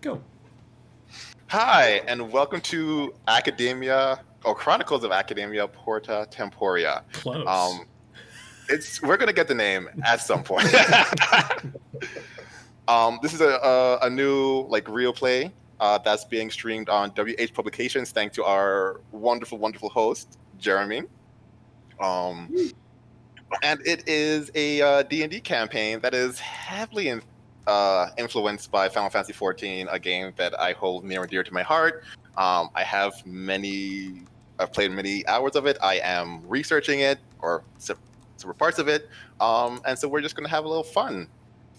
Go. Hi, and welcome to Chronicles of Academia Porta Temporea. Close. Um, we're gonna get the name at some point. This is a new real play that's being streamed on WH Publications, thanks to our wonderful host Jeremy. Um, and it is a D&D campaign that is heavily influenced by Final Fantasy XIV, a game that I hold near and dear to my heart. I've played many hours of it. I am researching it, or several parts of it, and so we're just going to have a little fun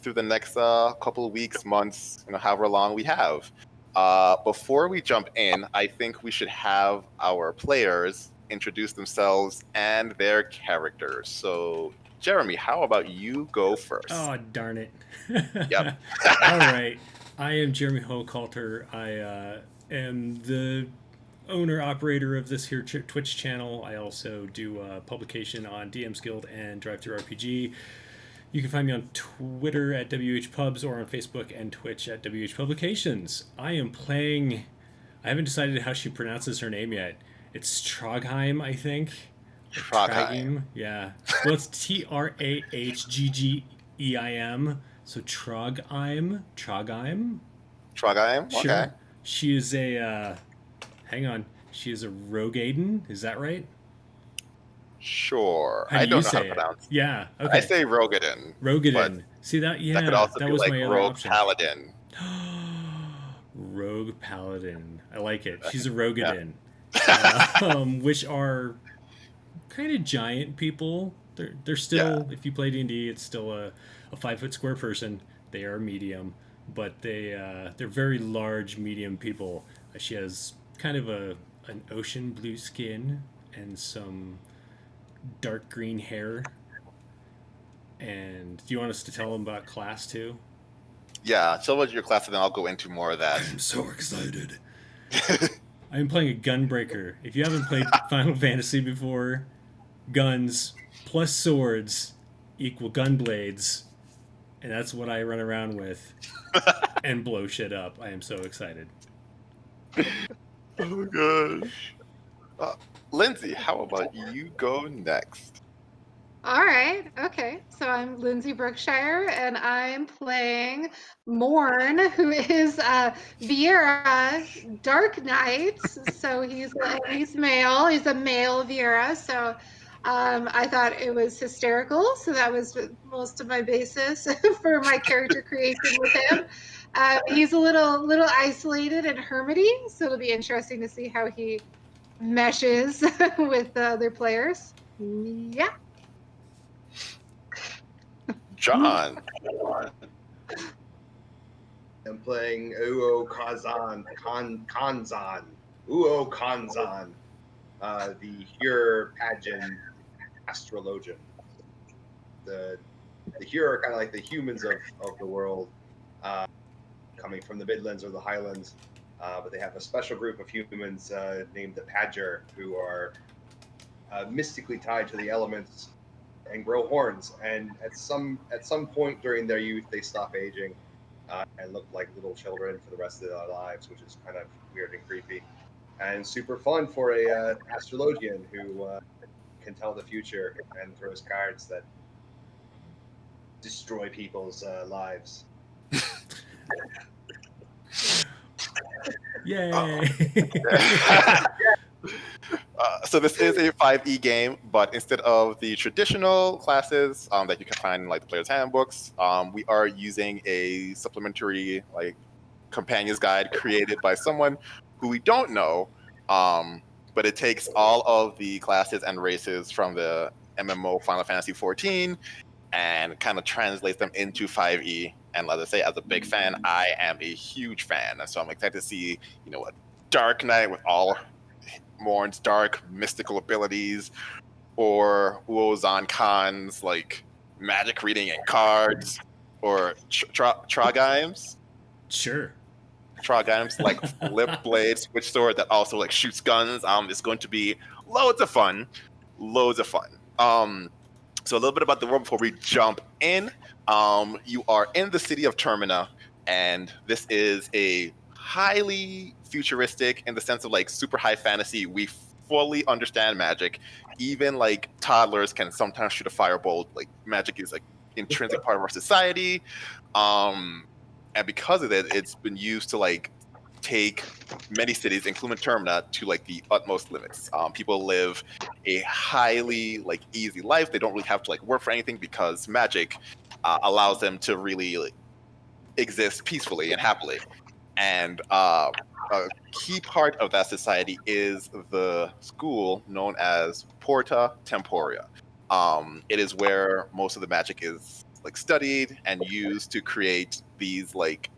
through the next couple of weeks, months, however long we have. Before we jump in, I think we should have our players introduce themselves and their characters. So, Jeremy, how about you go first? Oh, darn it. Yep. All right. I am Jeremy Hochhalter. I am the owner operator of this here Twitch channel. I also do publication on DM's Guild and Drive Through RPG. You can find me on Twitter at WHPubs or on Facebook and Twitch at WH Publications. I am playing. I haven't decided how she pronounces her name yet. It's Trahggeim, I think. Trahggeim. Yeah. Well, it's Trahggeim. So Trahggeim. Trahggeim? Sure. Okay. She is a. Hang on. She is a rogue Aiden. Is that right? Sure. How do I you don't know how say to it? pronounce. Yeah. I Okay. say Rogadin, but Rogadin. See that? that could Yeah. also That be was like my other Rogue option. Paladin. Rogue Paladin. I like it. She's a Yeah. Rogadin. Which are kind of giant people. They're Yeah. still, if you play D&D, it's still a 5 foot square person. They are medium, but they're very large medium people. She has kind of an ocean blue skin and some dark green hair. And do you want us to tell them about class too? Yeah. Tell about your class, and then I'll go into more of that. I'm so excited. I'm playing a gunbreaker. If you haven't played Final Fantasy before, guns plus swords equal gun blades, and that's what I run around with and blow shit up. I am so excited. Oh gosh. Lindsay, how about you go next? All right. Okay. So I'm Lindsay Brookshire, and I'm playing Morn, who is Viera Dark Knight. So he's male. He's a male Viera. So I thought it was hysterical. So that was most of my basis for my character creation with him. He's a little isolated and hermity, so it'll be interesting to see how he meshes with the other players. Yeah. John. I'm playing Uo-Zan-Khan, Uo-Khan, the Hur pageant astrologian. The Hur are kind of like the humans of the world, coming from the Midlands or the Highlands, but they have a special group of humans named the Padger, who are mystically tied to the elements and grow horns. And at some point during their youth, they stop aging and look like little children for the rest of their lives, which is kind of weird and creepy, and super fun for a astrologian who can tell the future and throws cards that destroy people's lives. Yay! So this is a 5e game, but instead of the traditional classes that you can find in like the player's handbooks, we are using a supplementary companion's guide created by someone who we don't know, but it takes all of the classes and races from the MMO Final Fantasy XIV and kind of translates them into 5e. And let us say, as a big fan, I am a huge fan, and so I'm excited to see a Dark Knight with all Morn's dark mystical abilities, or Uo-Zan-Khan's magic reading and cards, or Trahggeim's Sure. flip blade switch sword that also shoots guns. It's going to be loads of fun. So a little bit about the world before we jump in. You are in the city of Termina, And this is a highly futuristic, in the sense of like super high fantasy. We fully understand magic. Even like toddlers can sometimes shoot a firebolt. Like magic is like intrinsic part of our society. And because of it, it's been used to like take many cities, including Termina, to like the utmost limits. People live a highly like easy life. They don't really have to like work for anything because magic allows them to really like, exist peacefully and happily. And a key part of that society is the school known as Porta Temporea. It is where most of the magic is like studied and used to create these like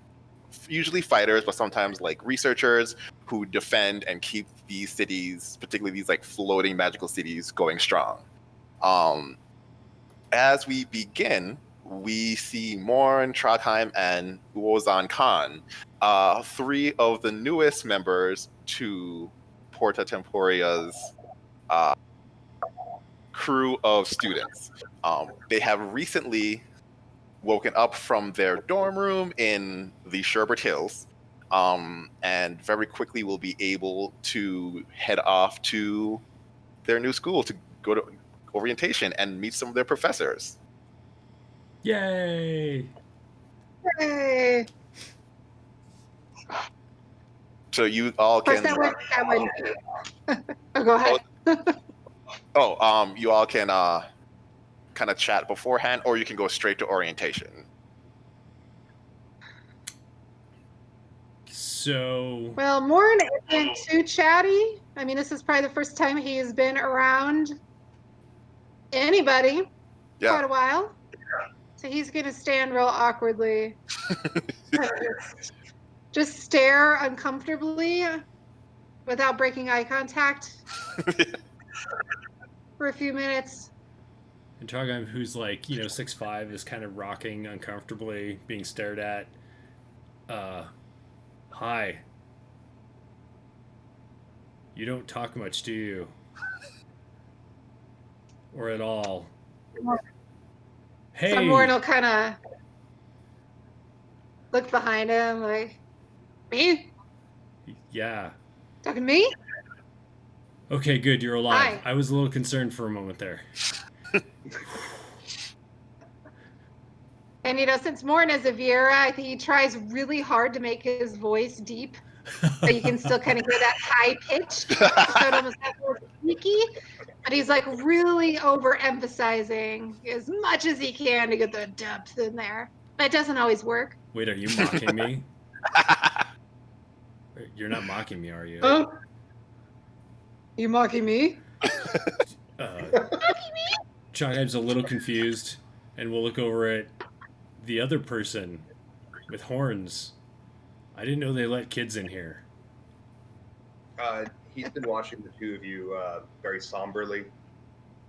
usually fighters, but sometimes like researchers who defend and keep these cities, particularly these like floating magical cities, going strong. As we begin, we see Morn, Trahggeim, and Uo-Zan-Khan, three of the newest members to Porta Temporea's crew of students. They have recently woken up from their dorm room in the Sherbert Hills, and very quickly will be able to head off to their new school to go to orientation and meet some of their professors. Yay! Yay. So you all Of course, can. that would. Oh, go ahead. You all can kind of chat beforehand, or you can go straight to orientation. So. Well, Morn isn't too chatty. I mean, this is probably the first time he's been around anybody quite a while. So he's going to stand real awkwardly. Just stare uncomfortably without breaking eye contact for a few minutes. And Trahggeim, who's like, 6'5", is kind of rocking uncomfortably, being stared at. Hi. You don't talk much, do you? Or at all? Hey! So Morn will kind of look behind him like, me? Yeah. Talking to me? Okay, good, you're alive. Hi. I was a little concerned for a moment there. And, since Morn is a Viera, I think he tries really hard to make his voice deep, but you can still kind of hear that high pitch. So it almost sounds a little sneaky, but he's like really overemphasizing as much as he can to get the depth in there. But it doesn't always work. Wait, are you mocking me? You're not mocking me, are you? Oh? You mocking me? Trahggeim's a little confused, and we'll look over at the other person with horns. I didn't know they let kids in here. He's been watching the two of you very somberly,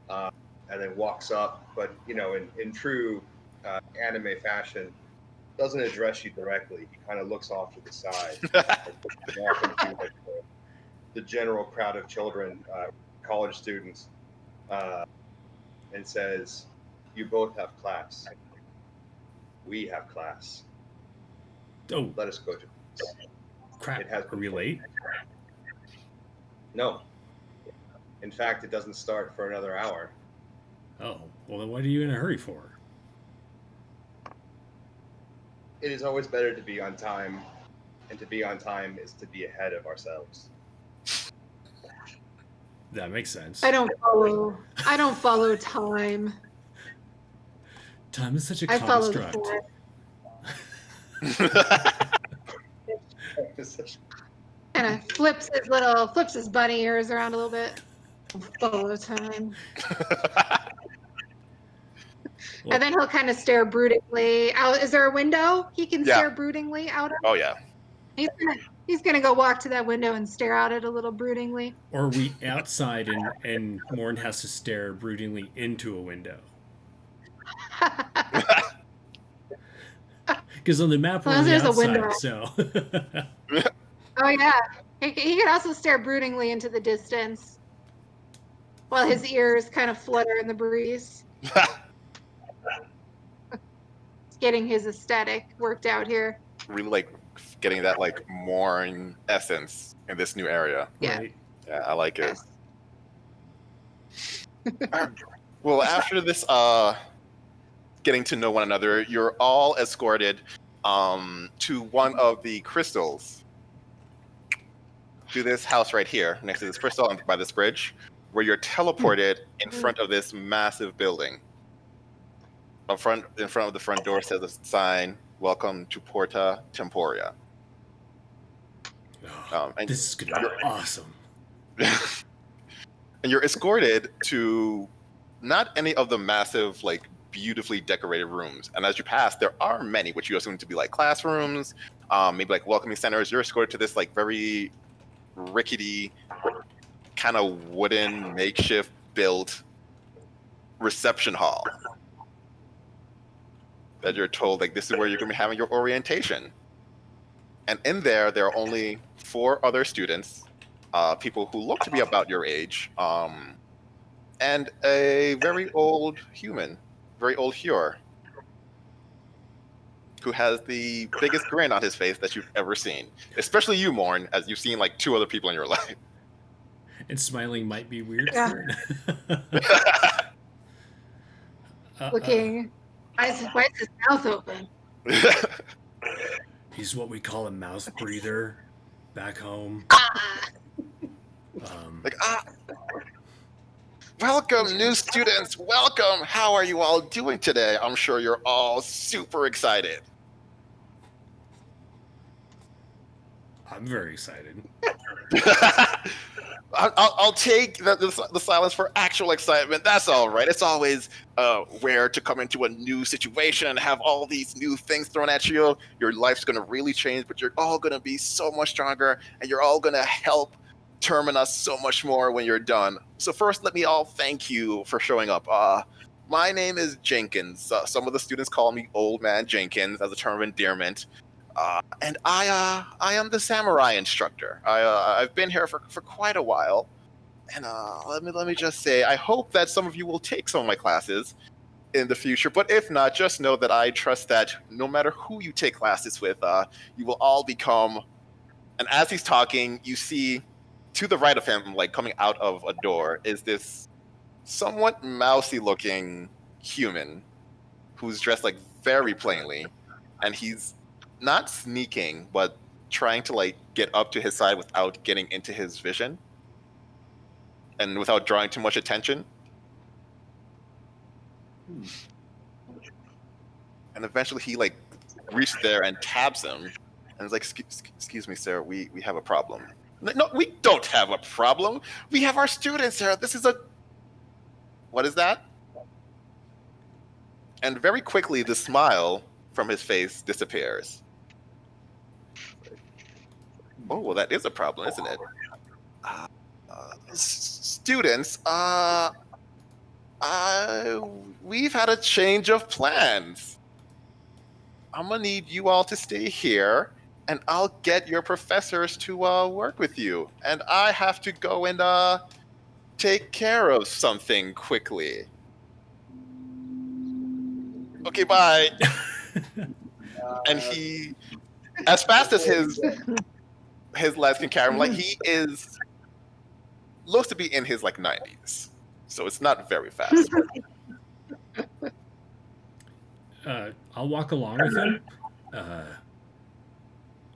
and then walks up, but in true anime fashion, doesn't address you directly. He kind of looks off to the side, off into, like, the general crowd of children, college students, and says, "You both have class. We have class. Oh, Let us go to class." crap. It has Are we late? No. In fact, it doesn't start for another hour. Oh, well then what are you in a hurry for? It is always better to be on time, and to be on time is to be ahead of ourselves. That makes sense. I don't follow time. Time is such a I follow the construct. force. Kind of flips his bunny ears around a little bit. Follow time. Well, And then he'll kind of stare broodingly out. Is there a window he can stare broodingly out of? Oh yeah. He's gonna go walk to that window and stare out it a little broodingly. or are we outside and Morn has to stare broodingly into a window? Because on the map we're on the There's a outside, window. so... Oh yeah, he can also stare broodingly into the distance, while his ears kind of flutter in the breeze. Getting his aesthetic worked out here. really like getting that like Morn essence in this new area. Yeah. Right. Yeah, I like it. Yes. Well, after this, getting to know one another, you're all escorted to one of the crystals, to this house right here, next to this crystal by this bridge, where you're teleported in front of this massive building. In front of the front door says a sign, "Welcome to Porta Temporea." And This is gonna be awesome. and you're escorted to not any of the massive, like, beautifully decorated rooms. And as you pass, there are many, which you assume to be like classrooms, maybe like welcoming centers. You're escorted to this like very rickety, kind of wooden, makeshift built reception hall. That you're told like this is where you're gonna be having your orientation. And in there are only 4 other students, people who look to be about your age, and a very old human, very old Hyur, who has the biggest grin on his face that you've ever seen. Especially you, Morn, as you've seen like 2 other people in your life. And smiling might be weird. Yeah. For it. Looking. Why is his mouth open? He's what we call a mouth breather back home. Ah. Like, welcome, new students. Welcome. How are you all doing today? I'm sure you're all super excited. I'm very excited. I'll take the silence for actual excitement. That's all right. It's always rare to come into a new situation and have all these new things thrown at you. Your life's going to really change, but you're all going to be so much stronger, and you're all going to help Termina so much more when you're done. So first, let me all thank you for showing up. My name is Jenkins. Some of the students call me Old Man Jenkins as a term of endearment. And I am the samurai instructor. I've been here for quite a while, and let me just say, I hope that some of you will take some of my classes in the future. But if not, just know that I trust that no matter who you take classes with, you will all become. And as he's talking, you see to the right of him, like coming out of a door, is this somewhat mousy-looking human who's dressed like very plainly, and he's not sneaking, but trying to like get up to his side without getting into his vision and without drawing too much attention. And eventually he like reaches there and taps him and is like, excuse me, sir, we have a problem. No, we don't have a problem. We have our students here. This is a... What is that? And very quickly, the smile from his face disappears. Oh, well, that is a problem, isn't it? Students, we've had a change of plans. I'm gonna need you all to stay here, and I'll get your professors to work with you. And I have to go and take care of something quickly. Okay, bye. And he, as fast as his legs can carry him, like he looks to be in his like 90s, so it's not very fast. I'll walk along with him.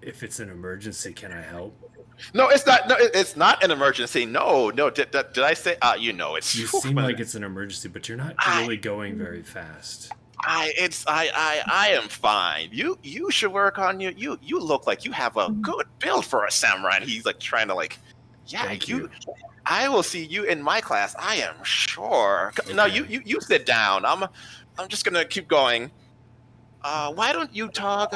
If it's an emergency, can I help? No, it's not. No, it's not an emergency. No. Did I say? It's. You seem like it's an emergency, but you're not really going very fast. I am fine. You should work on you. You look like you have a good build for a samurai. And he's like trying to like, yeah, Thank you. I will see you in my class. I am sure. Okay. No, you sit down. I'm just gonna keep going. Why don't you talk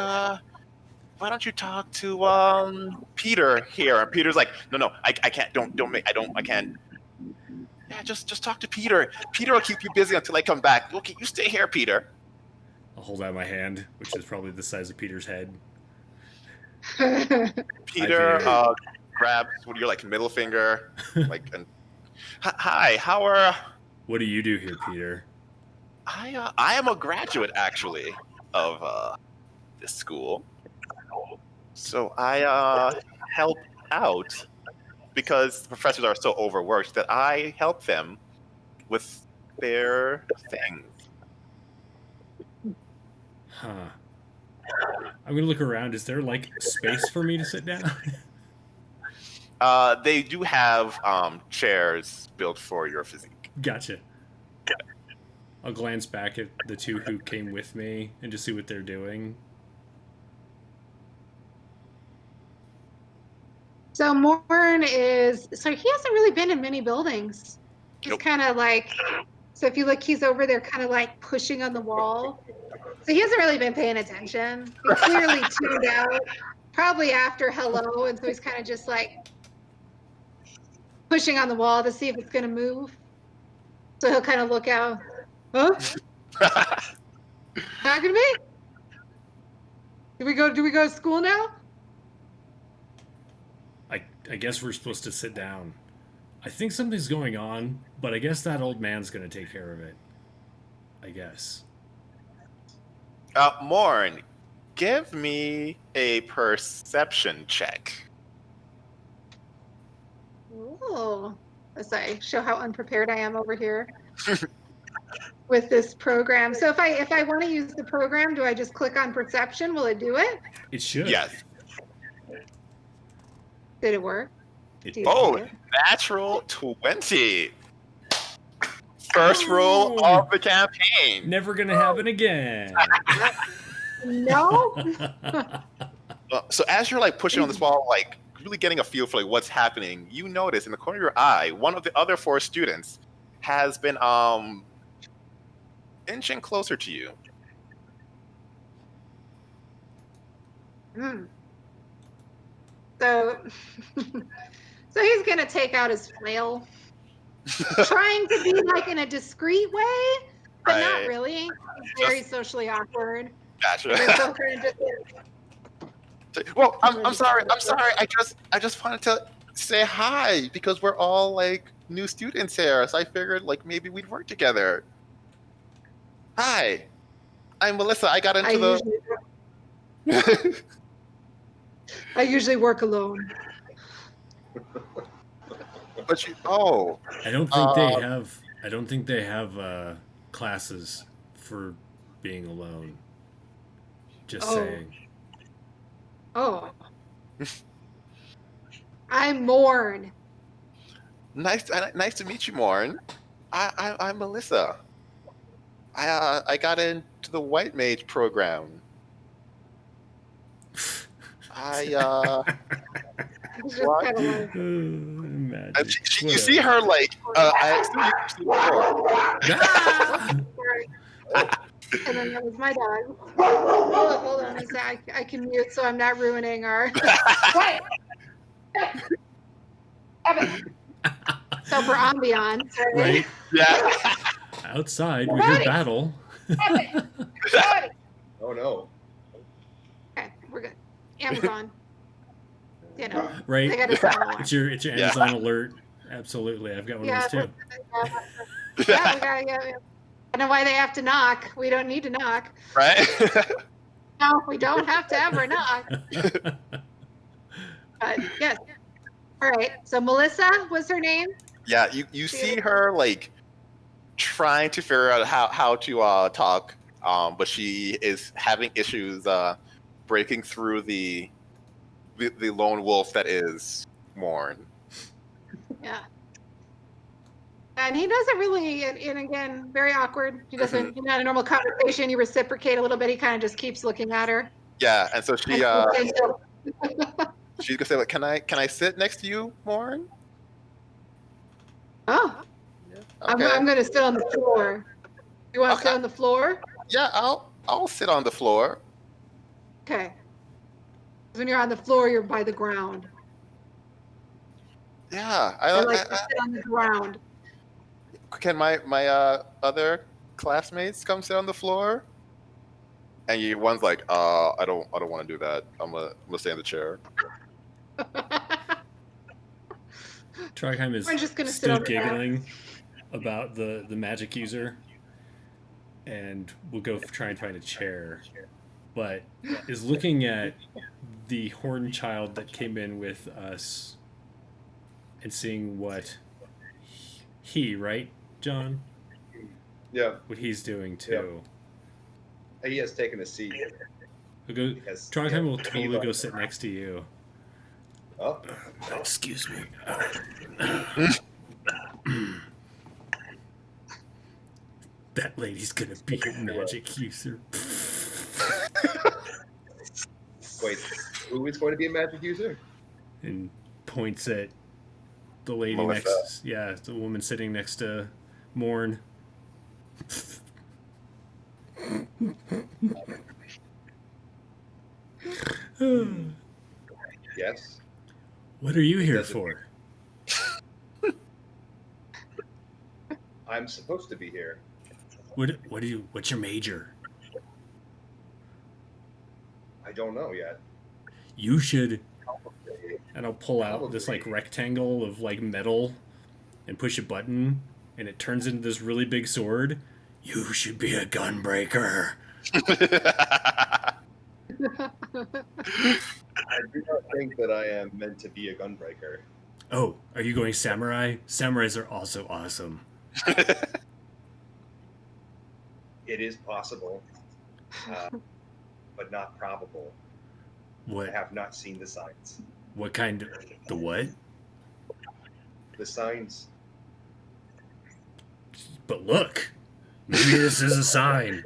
to Peter here? And Peter's like, no, I can't. I can't. Yeah, just talk to Peter. Peter will keep you busy until I come back. Okay, you stay here, Peter. I'll hold out my hand, which is probably the size of Peter's head. Peter grabs your like middle finger, like, and hi. How are? What do you do here, Peter? I am a graduate actually of this school. So I help out because the professors are so overworked that I help them with their things. Huh. I'm gonna look around. Is there like space for me to sit down? They do have chairs built for your physique. Gotcha. I'll glance back at the two who came with me and just see what they're doing. So Morn is, so he hasn't really been in many buildings. He's Nope. kind of like, so if you look, he's over there kind of like pushing on the wall. So he hasn't really been paying attention. He clearly tuned out, probably after hello. And so he's kind of just like pushing on the wall to see if it's going to move. So he'll kind of look out. Huh? Not going to be? Do we go to school now? I guess we're supposed to sit down. I think something's going on, but I guess that old man's gonna take care of it. I guess. Morn, give me a perception check. Oh, as I show how unprepared I am over here with this program. So if I want to use the program, do I just click on perception? Will it do it? It should. Yes. Did it work? It, Do you Oh, see it? natural 20. First rule of the campaign. never gonna happen again. No. So as you're like pushing on this wall, like really getting a feel for like what's happening, you notice in the corner of your eye, one of the other 4 students has been inching closer to you. Hmm. So, so he's gonna take out his flail, trying to be like in a discreet way, but not Right. really. He's very socially awkward. Gotcha. They're so kind of just, Well, I'm sorry. I just wanted to say hi because we're all like new students here, so I figured like maybe we'd work together. Hi, I'm Melissa. I got into I usually work alone. But you, oh, I don't think they have. I don't think they have classes for being alone. Just Oh. saying. Oh. I'm Morn. nice to meet you, Morn. I'm Melissa. I got into the White Mage program. He's just What? kind of like, Imagine. And you see her like I see before. and then that was my dog. Hold on a sec. I can mute so I'm not ruining our. Quiet. So for ambiance, Right. Yeah. Outside, we hear battle. Oh no. Okay, we're good. Amazon. You know, Right. they got a sound alarm. It's your Yeah. Amazon alert. Absolutely, I've got one Yeah, of those too. yeah, we got, yeah. I know why they have to knock. We don't need to knock. Right. No, we don't have to ever knock. But yes. All right. So Melissa was her name. Yeah. You see her like trying to figure out how to talk, but she is having issues breaking through the lone wolf that is Morn. Yeah. And he doesn't really, and again, very awkward. He doesn't, you know, in a normal conversation, you reciprocate a little bit. He kind of just keeps looking at her. Yeah, and so she And so- she's gonna say like, can I sit next to you, Morn? oh, Okay. I'm going to sit on the floor. You want to sit Okay. on the floor? Yeah, I'll sit on the floor. Okay. 'Cause when you're on the floor, you're by the ground. Yeah, I like to sit on the ground. can my other classmates come sit on the floor? And one's like, I don't want to do that. I'm gonna stay in the chair. Trahggeim is We're just gonna sit still on the ground. giggling about the magic user, and we'll go try and find a chair but is looking at the horn child that came in with us and seeing what he, right, John? Yeah, What he's doing too. he has taken a seat. Because, Trahggeim will he totally like- go sit next to you. Oh, Excuse me. That lady's gonna be a magic user. wait, who is going to be a magic user? And points at the lady Melissa. next. Yeah, the woman sitting next to Morn. Yes. What are you here doesn't- for? I'm supposed to be here. What's your major? I don't know yet. You should. And I'll pull out this like rectangle of like metal and push a button and it turns into this really big sword. You should be a gunbreaker. I do not think that I am meant to be a gunbreaker. Oh, are you going samurai? Samurais are also awesome. It is possible, but not probable. I What have not seen the signs. what kind of the what? The signs. But look, maybe this is a sign.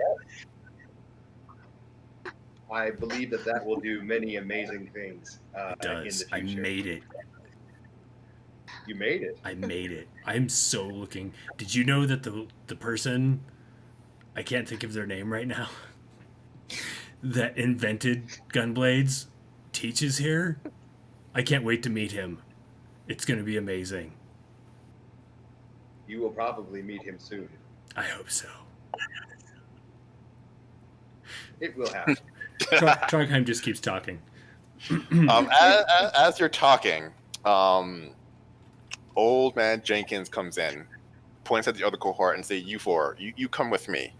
I believe that will do many amazing things It in does. the I future. made it. You made it. I made it. I'm so looking. Did you know that the person, I can't think of their name right now, that invented gunblades teaches here? I can't wait to meet him. It's going to be amazing. You will probably meet him soon. I hope so. It will happen. Trahggeim just keeps talking. As you're talking, old man Jenkins comes in, points at the other cohort, and say, "You four, you come with me."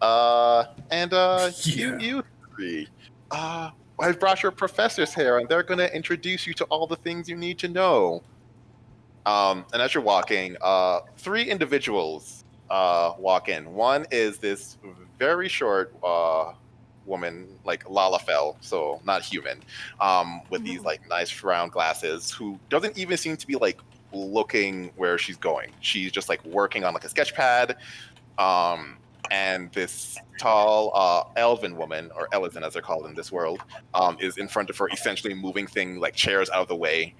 Yeah. You three. I've brought your professors here, and they're gonna introduce you to all the things you need to know. And as you're walking, three individuals walk in. One is this very short woman, like Lalafell, so not human, with these like nice round glasses, who doesn't even seem to be like looking where she's going. She's just like working on like a sketch pad. And this tall elven woman, or Ellison as they're called in this world, is in front of her, essentially moving things like chairs out of the way,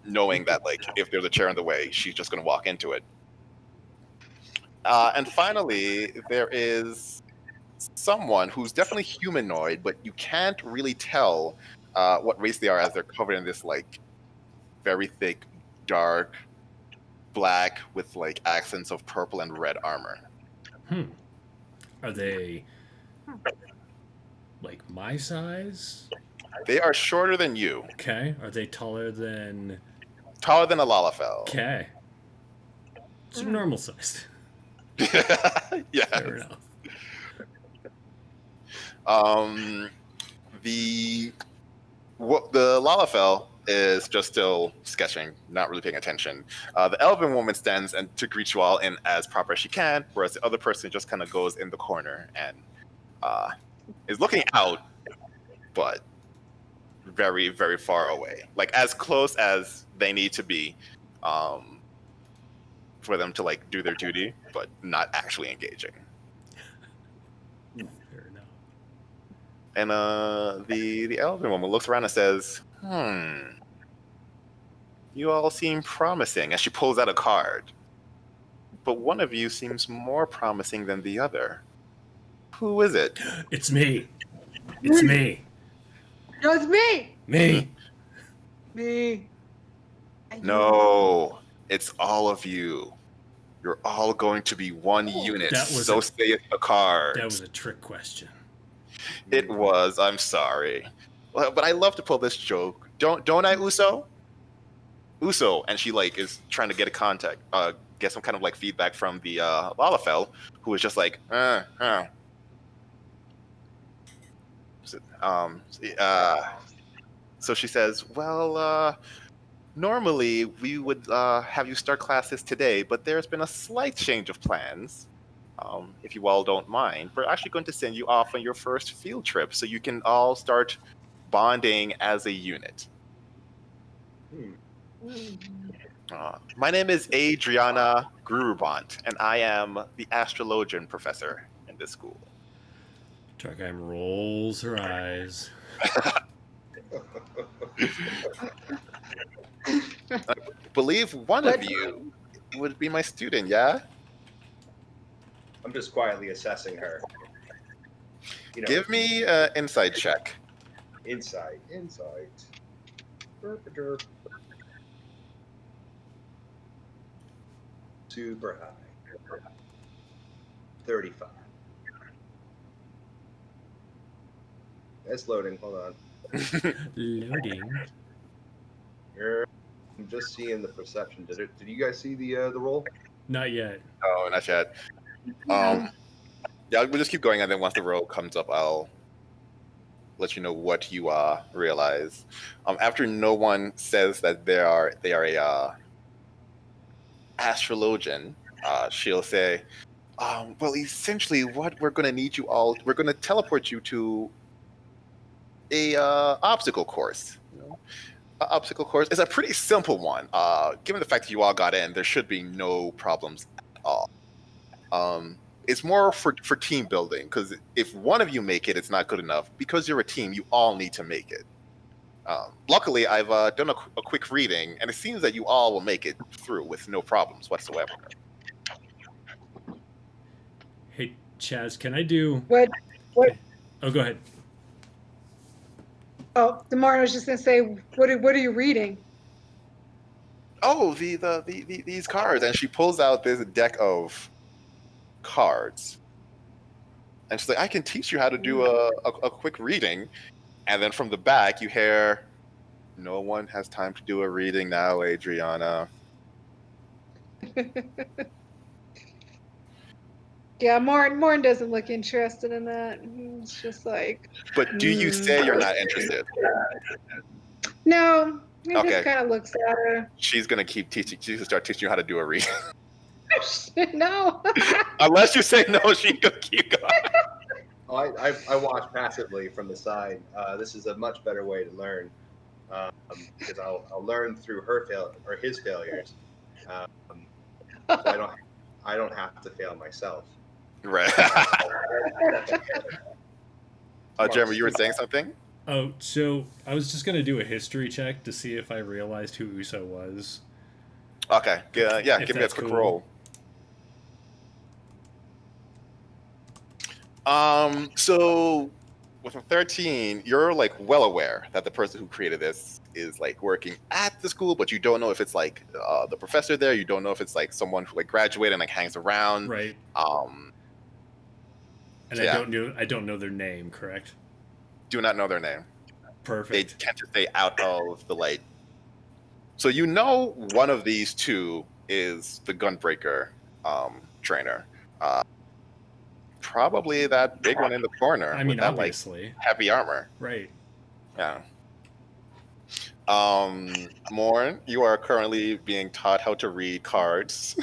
knowing that like if there's a chair in the way, she's just going to walk into it. And finally, there is someone who's definitely humanoid, but you can't really tell what race they are as they're covered in this like very thick, dark black with like accents of purple and red armor. Are they like my size? They are shorter than you, Okay. Are they taller than... taller than a Lalafell. Okay. So normal sized. Yeah. Fair enough. The Lalafell is just still sketching, not really paying attention. The elven woman stands and to greet you all in as proper as she can, whereas the other person just kind of goes in the corner and is looking out, but very, very far away, like as close as they need to be for them to like do their duty, but not actually engaging. Fair enough. And the elven woman looks around and says, you all seem promising, as she pulls out a card. But one of you seems more promising than the other. Who is it? It's me. It's me. No, it's me. Me. Me. No, it's all of you. You're all going to be one unit, That was so a- say the card. That was a trick question. It was, I'm sorry. Well, but I love to pull this joke. Don't I, Uso? Uso, and she like is trying to get get some kind of like feedback from the Lalafell, who is just like, So she says, well, normally we would have you start classes today, but there's been a slight change of plans. If you all don't mind, we're actually going to send you off on your first field trip so you can all start bonding as a unit. My name is Adriana Grubant, and I am the astrologian professor in this school. Trahggeim rolls her eyes. I believe one of you would be my student, yeah? I'm just quietly assessing her. Give me an insight check. Insight. Derp. Super high. 35. It's loading. Hold on. Loading. I'm just seeing the perception. Did you guys see the roll? Not yet. Oh, not yet. Yeah, we'll just keep going, and then once the roll comes up, I'll let you know what you realize. After no one says that they are a astrologian, she'll say, well, essentially, what we're going to need you all, we're going to teleport you to a obstacle course. Obstacle course is a pretty simple one. Given the fact that you all got in, there should be no problems at all. It's more for team building, because if one of you make it, it's not good enough. Because you're a team, you all need to make it. Luckily, I've done a quick reading, and it seems that you all will make it through with no problems whatsoever. Hey, Chaz, can I do... What? Oh, go ahead. Oh, the Morn was just gonna say, what are you reading? Oh, these cards, and she pulls out this deck of cards, and she's like, I can teach you how to do a quick reading. And then from the back you hear, no one has time to do a reading now, Adriana. Yeah, Morn doesn't look interested in that. It's just like. But do you say you're not interested? No, he Okay. just kind of looks at her. She's gonna keep teaching. She's gonna start teaching you how to do a reading. No. Unless you say no, she can keep going. I watch passively from the side. This is a much better way to learn, because I'll learn through his failures. So I don't have to fail myself. Right. Jeremy, you were saying something? Oh, so I was just going to do a history check to see if I realized who Uso was. Okay. Yeah, If give me a that's quick cool. roll. So with a 13, you're like well aware that the person who created this is like working at the school, but you don't know if it's like the professor there. You don't know if it's like someone who like graduated and like hangs around. Right. And yeah. I don't know their name, correct? Do not know their name. Perfect. They tend to stay out of the light. So you know one of these two is the Gunbreaker trainer. Probably that big one in the corner. I mean, with that, obviously. like, heavy armor. Right. Yeah. Morn, you are currently being taught how to read cards.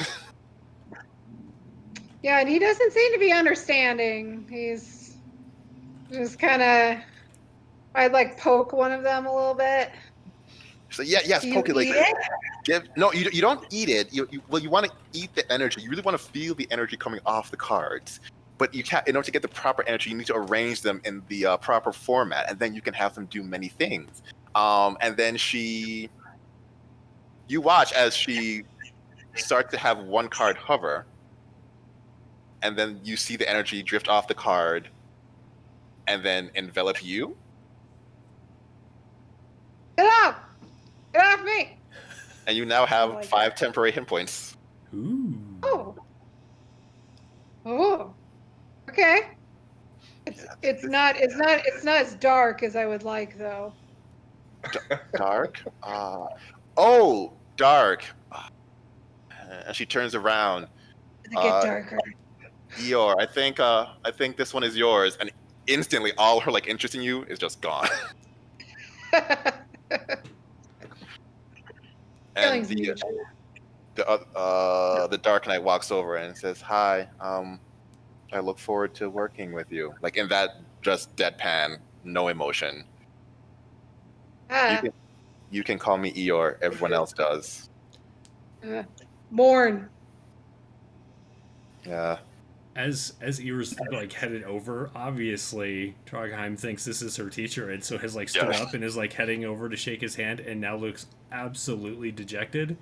Yeah, and he doesn't seem to be understanding. He's just kind of. I'd like poke one of them a little bit. So yes, Do poke you it like eat it? no, you don't eat it. You want to eat the energy. You really want to feel the energy coming off the cards. But you can't. In order to get the proper energy, you need to arrange them in the proper format, and then you can have them do many things. And then you watch as she starts to have one card hover, and then you see the energy drift off the card, and then envelop you. Get off! Get off me! And you now have Oh my 5 temporary hit points. Ooh. Oh. Oh. Okay. It's not as dark as I would like though. Dark? Oh, dark. And she turns around. Does it get darker? Eeyore, I think this one is yours. And instantly all her like interest in you is just gone. And Feelings mutual. the Dark Knight walks over and says, "Hi, I look forward to working with you." Like in that just deadpan, no emotion. Ah, You can call me Eeyore. Everyone else does. Morn. Yeah. As Eeyores like headed over, obviously Trahggeim thinks this is her teacher, and so has like stood Yeah. up and is like heading over to shake his hand, and now looks absolutely dejected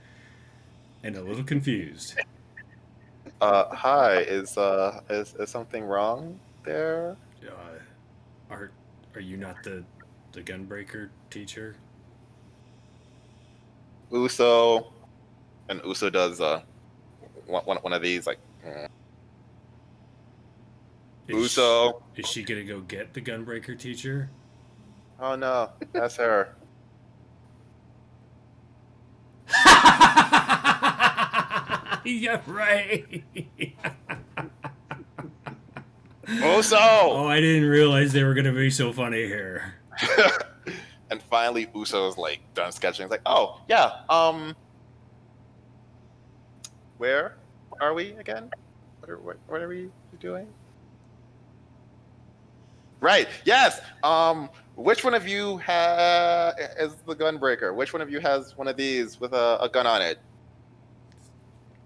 and a little confused. Hi. Is something wrong there? Are you not the gunbreaker teacher? Uso, and Uso does one of these like. Uso. Is she gonna go get the gunbreaker teacher? Oh no, that's her. Yeah, right. Uso. Oh, I didn't realize they were gonna be so funny here. And finally, Uso's like done sketching. It's like, oh yeah, where are we again? What are we doing? Right. Yes. Which one of you is the gunbreaker? Which one of you has one of these with a gun on it?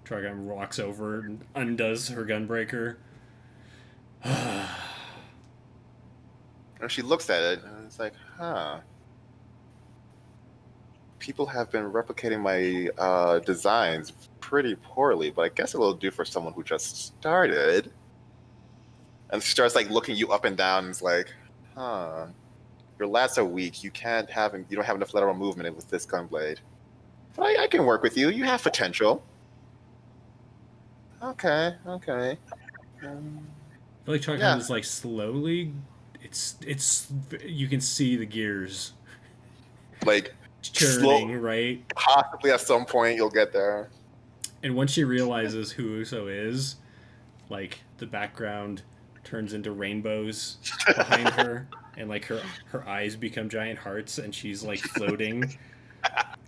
Trahggeim walks over and undoes her gunbreaker. And she looks at it and it's like, huh. People have been replicating my designs pretty poorly, but I guess it'll do for someone who just started. And she starts like looking you up and down and is like, huh. Your lats are weak. You don't have enough lateral movement with this gunblade. But I can work with you. You have potential. Okay. I feel like Trahggeim is like slowly. It's you can see the gears Like churning, right? Possibly at some point you'll get there. And once she realizes who Uso is, like the background turns into rainbows behind her, and like her eyes become giant hearts, and she's like floating.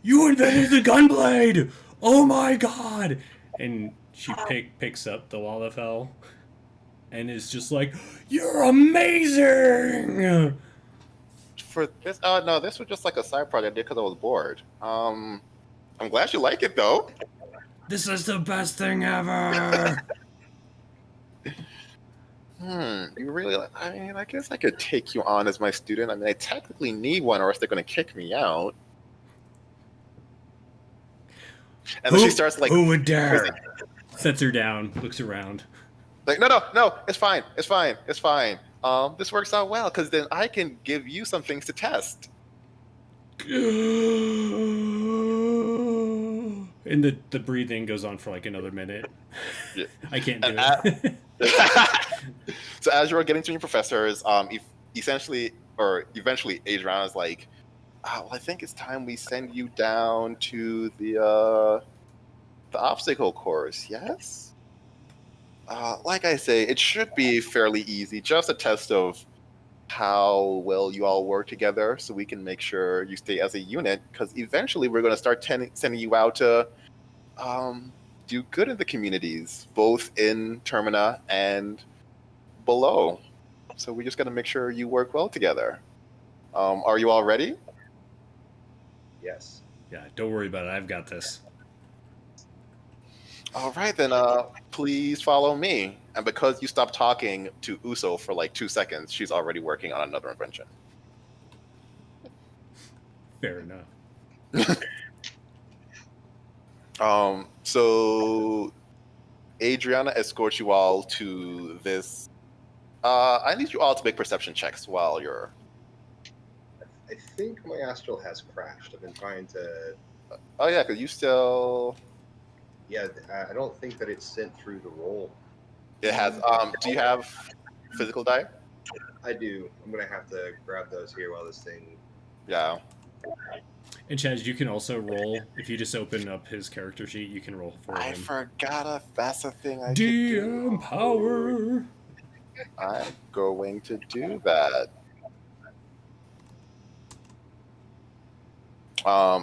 You invented the gunblade! Oh my god! And she picks up the Lalafell and is just like, "You're amazing!" For this, no, this was just like a side project I did because I was bored. I'm glad you like it though. This is the best thing ever. You really? I mean, I guess I could take you on as my student. I mean, I technically need one, or else they're going to kick me out. And then she starts like, who would dare? Sets her down, looks around. Like, no, it's fine. This works out well because then I can give you some things to test. And the breathing goes on for like another minute. Yeah. I can't do it. So as you're getting to your professors, eventually Adriana's like, well, I think it's time we send you down to the obstacle course. Yes. Like I say, it should be fairly easy. Just a test of how well you all work together, so we can make sure you stay as a unit. Because eventually, we're going to start sending you out to do good in the communities, both in Termina and below. So we just got to make sure you work well together. Are you all ready? Yes. Yeah, don't worry about it. I've got this. All right, then please follow me. And because you stopped talking to Uso for like 2 seconds, she's already working on another invention. Fair enough. So Adriana escorts you all to this. I need you all to make perception checks while you're. I think my astral has crashed. I've been trying to. Oh yeah, because you still. Yeah, I don't think that it's sent through the roll. It has. Do you have physical die? I do. I'm gonna have to grab those here while this thing. Yeah. And Chaz, you can also roll. If you just open up his character sheet, you can roll for I him. forgot that's a thing I could do. DM power. I'm going to do that.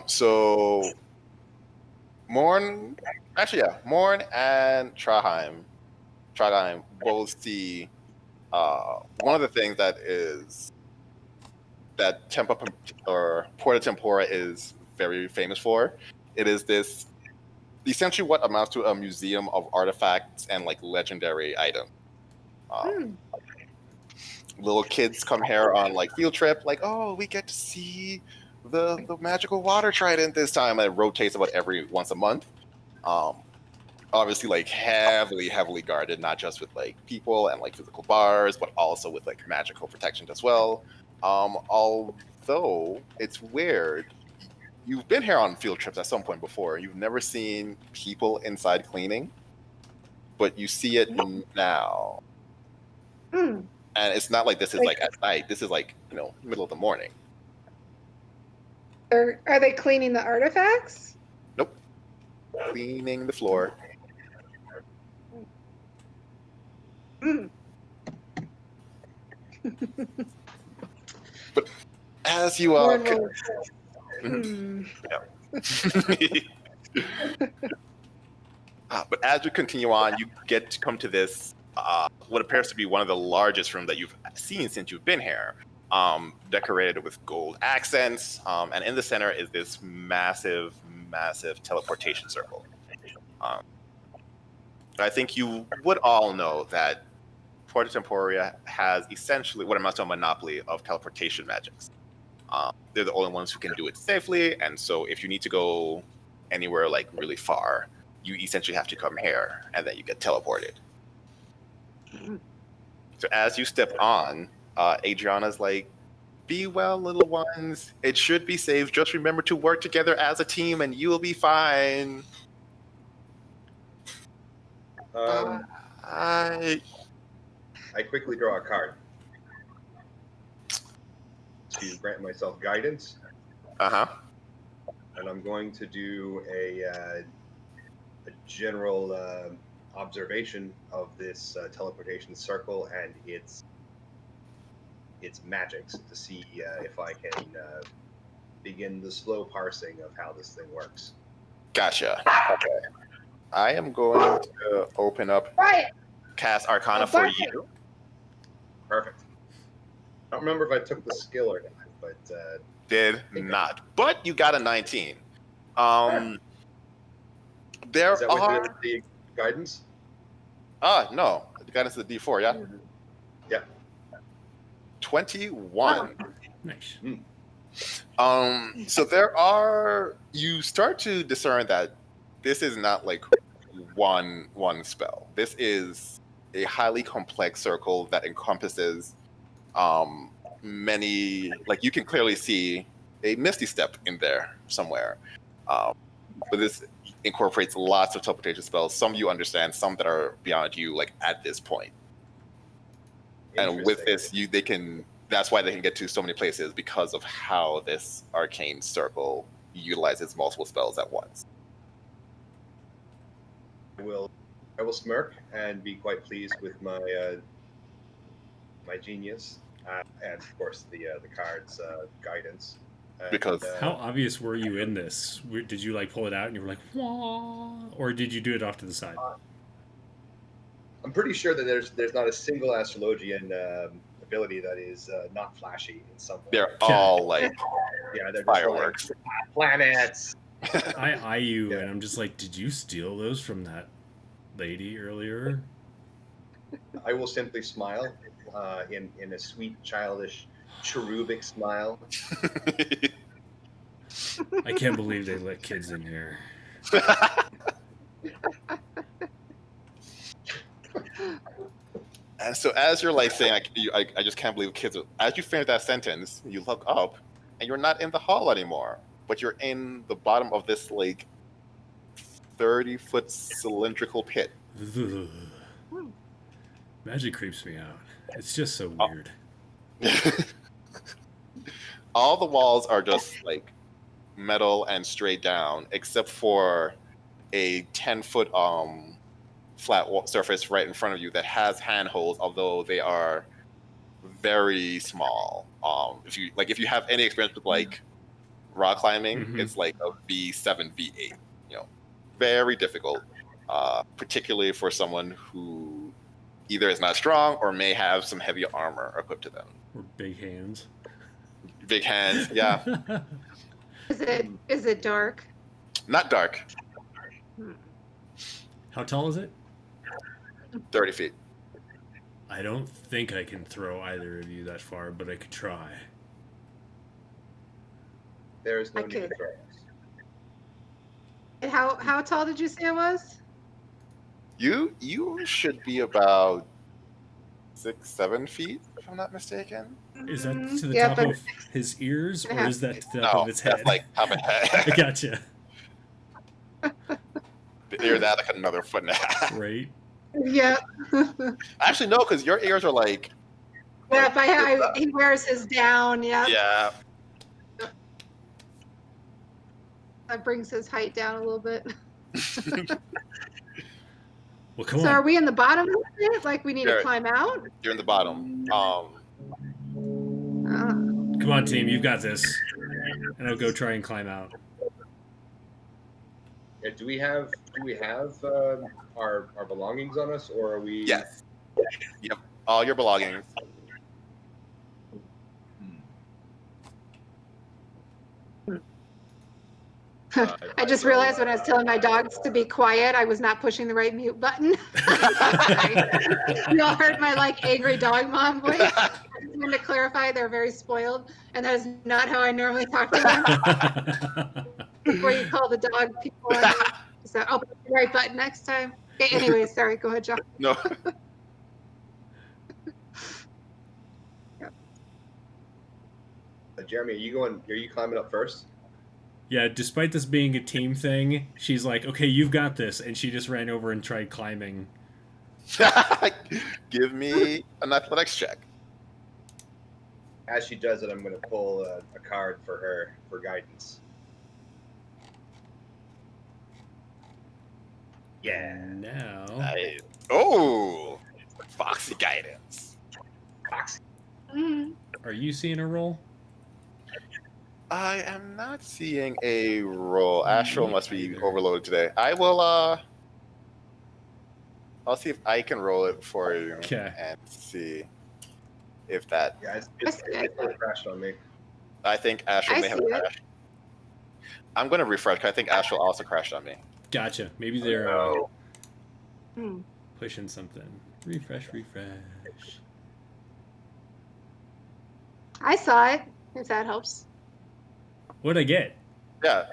So Morn, Morn and Trahggeim both see one of the things that Porta Tempora is very famous for. It is this essentially what amounts to a museum of artifacts and like legendary items. Little kids come here on like field trip, like, oh, we get to see the magical water trident this time, and it rotates about every once a month. Obviously, like heavily guarded, not just with like people and like physical bars, but also with like magical protections as well. Although it's weird, you've been here on field trips at some point before. You've never seen people inside cleaning, but you see it now. And it's not like this is like at night. This is like, middle of the morning. Are they cleaning the artifacts? Nope. Cleaning the floor. But as you but as you continue on, you get to come to this what appears to be one of the largest rooms that you've seen since you've been here. Decorated with gold accents, and in the center is this massive teleportation circle. I think you would all know that Porta Temporea has essentially what amounts to a monopoly of teleportation magics. They're the only ones who can do it safely, and so if you need to go anywhere like really far, you essentially have to come here, and then you get teleported. So as you step on, Adriana's like, be well, little ones. It should be safe. Just remember to work together as a team, and you'll be fine. I quickly draw a card to grant myself guidance. And I'm going to do a general observation of this teleportation circle and its magics to see if I can begin the slow parsing of how this thing works. Gotcha. Okay. I am going to open up Cast Arcana for you. Perfect. I don't remember if I took the skill or not, but did not. But you got a 19. There is that are with the guidance? No. The guidance is the D4, yeah? Yeah. 21. Nice. So you start to discern that this is not like one spell. This is a highly complex circle that encompasses many, like you can clearly see a Misty Step in there somewhere. But this incorporates lots of teleportation spells. Some you understand, some that are beyond you, like at this point. And with this, that's why they can get to so many places, because of how this arcane circle utilizes multiple spells at once. I will smirk and be quite pleased with my my genius, and of course the card's guidance. Because how obvious were you in this? Did you like pull it out and you were like, wah, or did you do it off to the side? I'm pretty sure that there's not a single astrologian ability that is not flashy in some way. They're all like they're fireworks, just like planets. I eye you and I'm just like, did you steal those from that lady earlier? I will simply smile in a sweet, childish, cherubic smile. I can't believe they let kids in here. And so as you're like saying, I just can't believe kids. As you finish that sentence, you look up, and you're not in the hall anymore, but you're in the bottom of this like 30-foot cylindrical pit. Ugh. Magic creeps me out. It's just so weird. All the walls are just like metal and straight down, except for a 10-foot flat surface right in front of you that has handholds, although they are very small. If you have any experience with like rock climbing, it's like a V7, V8. Very difficult, particularly for someone who either is not strong or may have some heavy armor equipped to them. Or big hands. Big hands, yeah. Is it dark? Not dark. How tall is it? 30 feet. I don't think I can throw either of you that far, but I could try. There is no need to throw us. And how tall did you say it was? You should be about 6-7 feet, if I'm not mistaken. Is that to the top of his ears, or is that to the top of his head? That's like top of head. I gotcha. The ear that like another foot and a half. Right. Yeah. Actually, no, because your ears are like. Yeah, he wears his down. Yeah. Yeah. That brings his height down a little bit. Well, come So on. are we in the bottom of it? Like we need to climb out? You're in the bottom. Come on, team. You've got this. And I'll go try and climb out. Yeah, do we have our belongings on us, or are we? Yes. Yep. All your belongings. I just realized when I was telling my dogs to be quiet, I was not pushing the right mute button. You all heard my like angry dog mom voice. I just wanted to clarify they're very spoiled, and that is not how I normally talk to them. Before you call the dog people. So I'll push the right button next time. Okay, anyway, sorry. Go ahead, John. No. Jeremy, are you climbing up first? Yeah, despite this being a team thing, she's like, okay, you've got this. And she just ran over and tried climbing. Give me an athletics check. As she does it, I'm going to pull a card for her for guidance. Yeah. Now. Oh, Foxy guidance. Foxy. Are you seeing a roll? I am not seeing a roll. Astral must be overloaded today. I will, I'll see if I can roll it for you. Okay. And see if that. Yeah, it's crashed on me. I think Astral may have crashed. I'm going to refresh, because I think Astral also crashed on me. Gotcha. Maybe they're pushing something. Refresh. I saw it, if that helps. What'd I get? Yeah.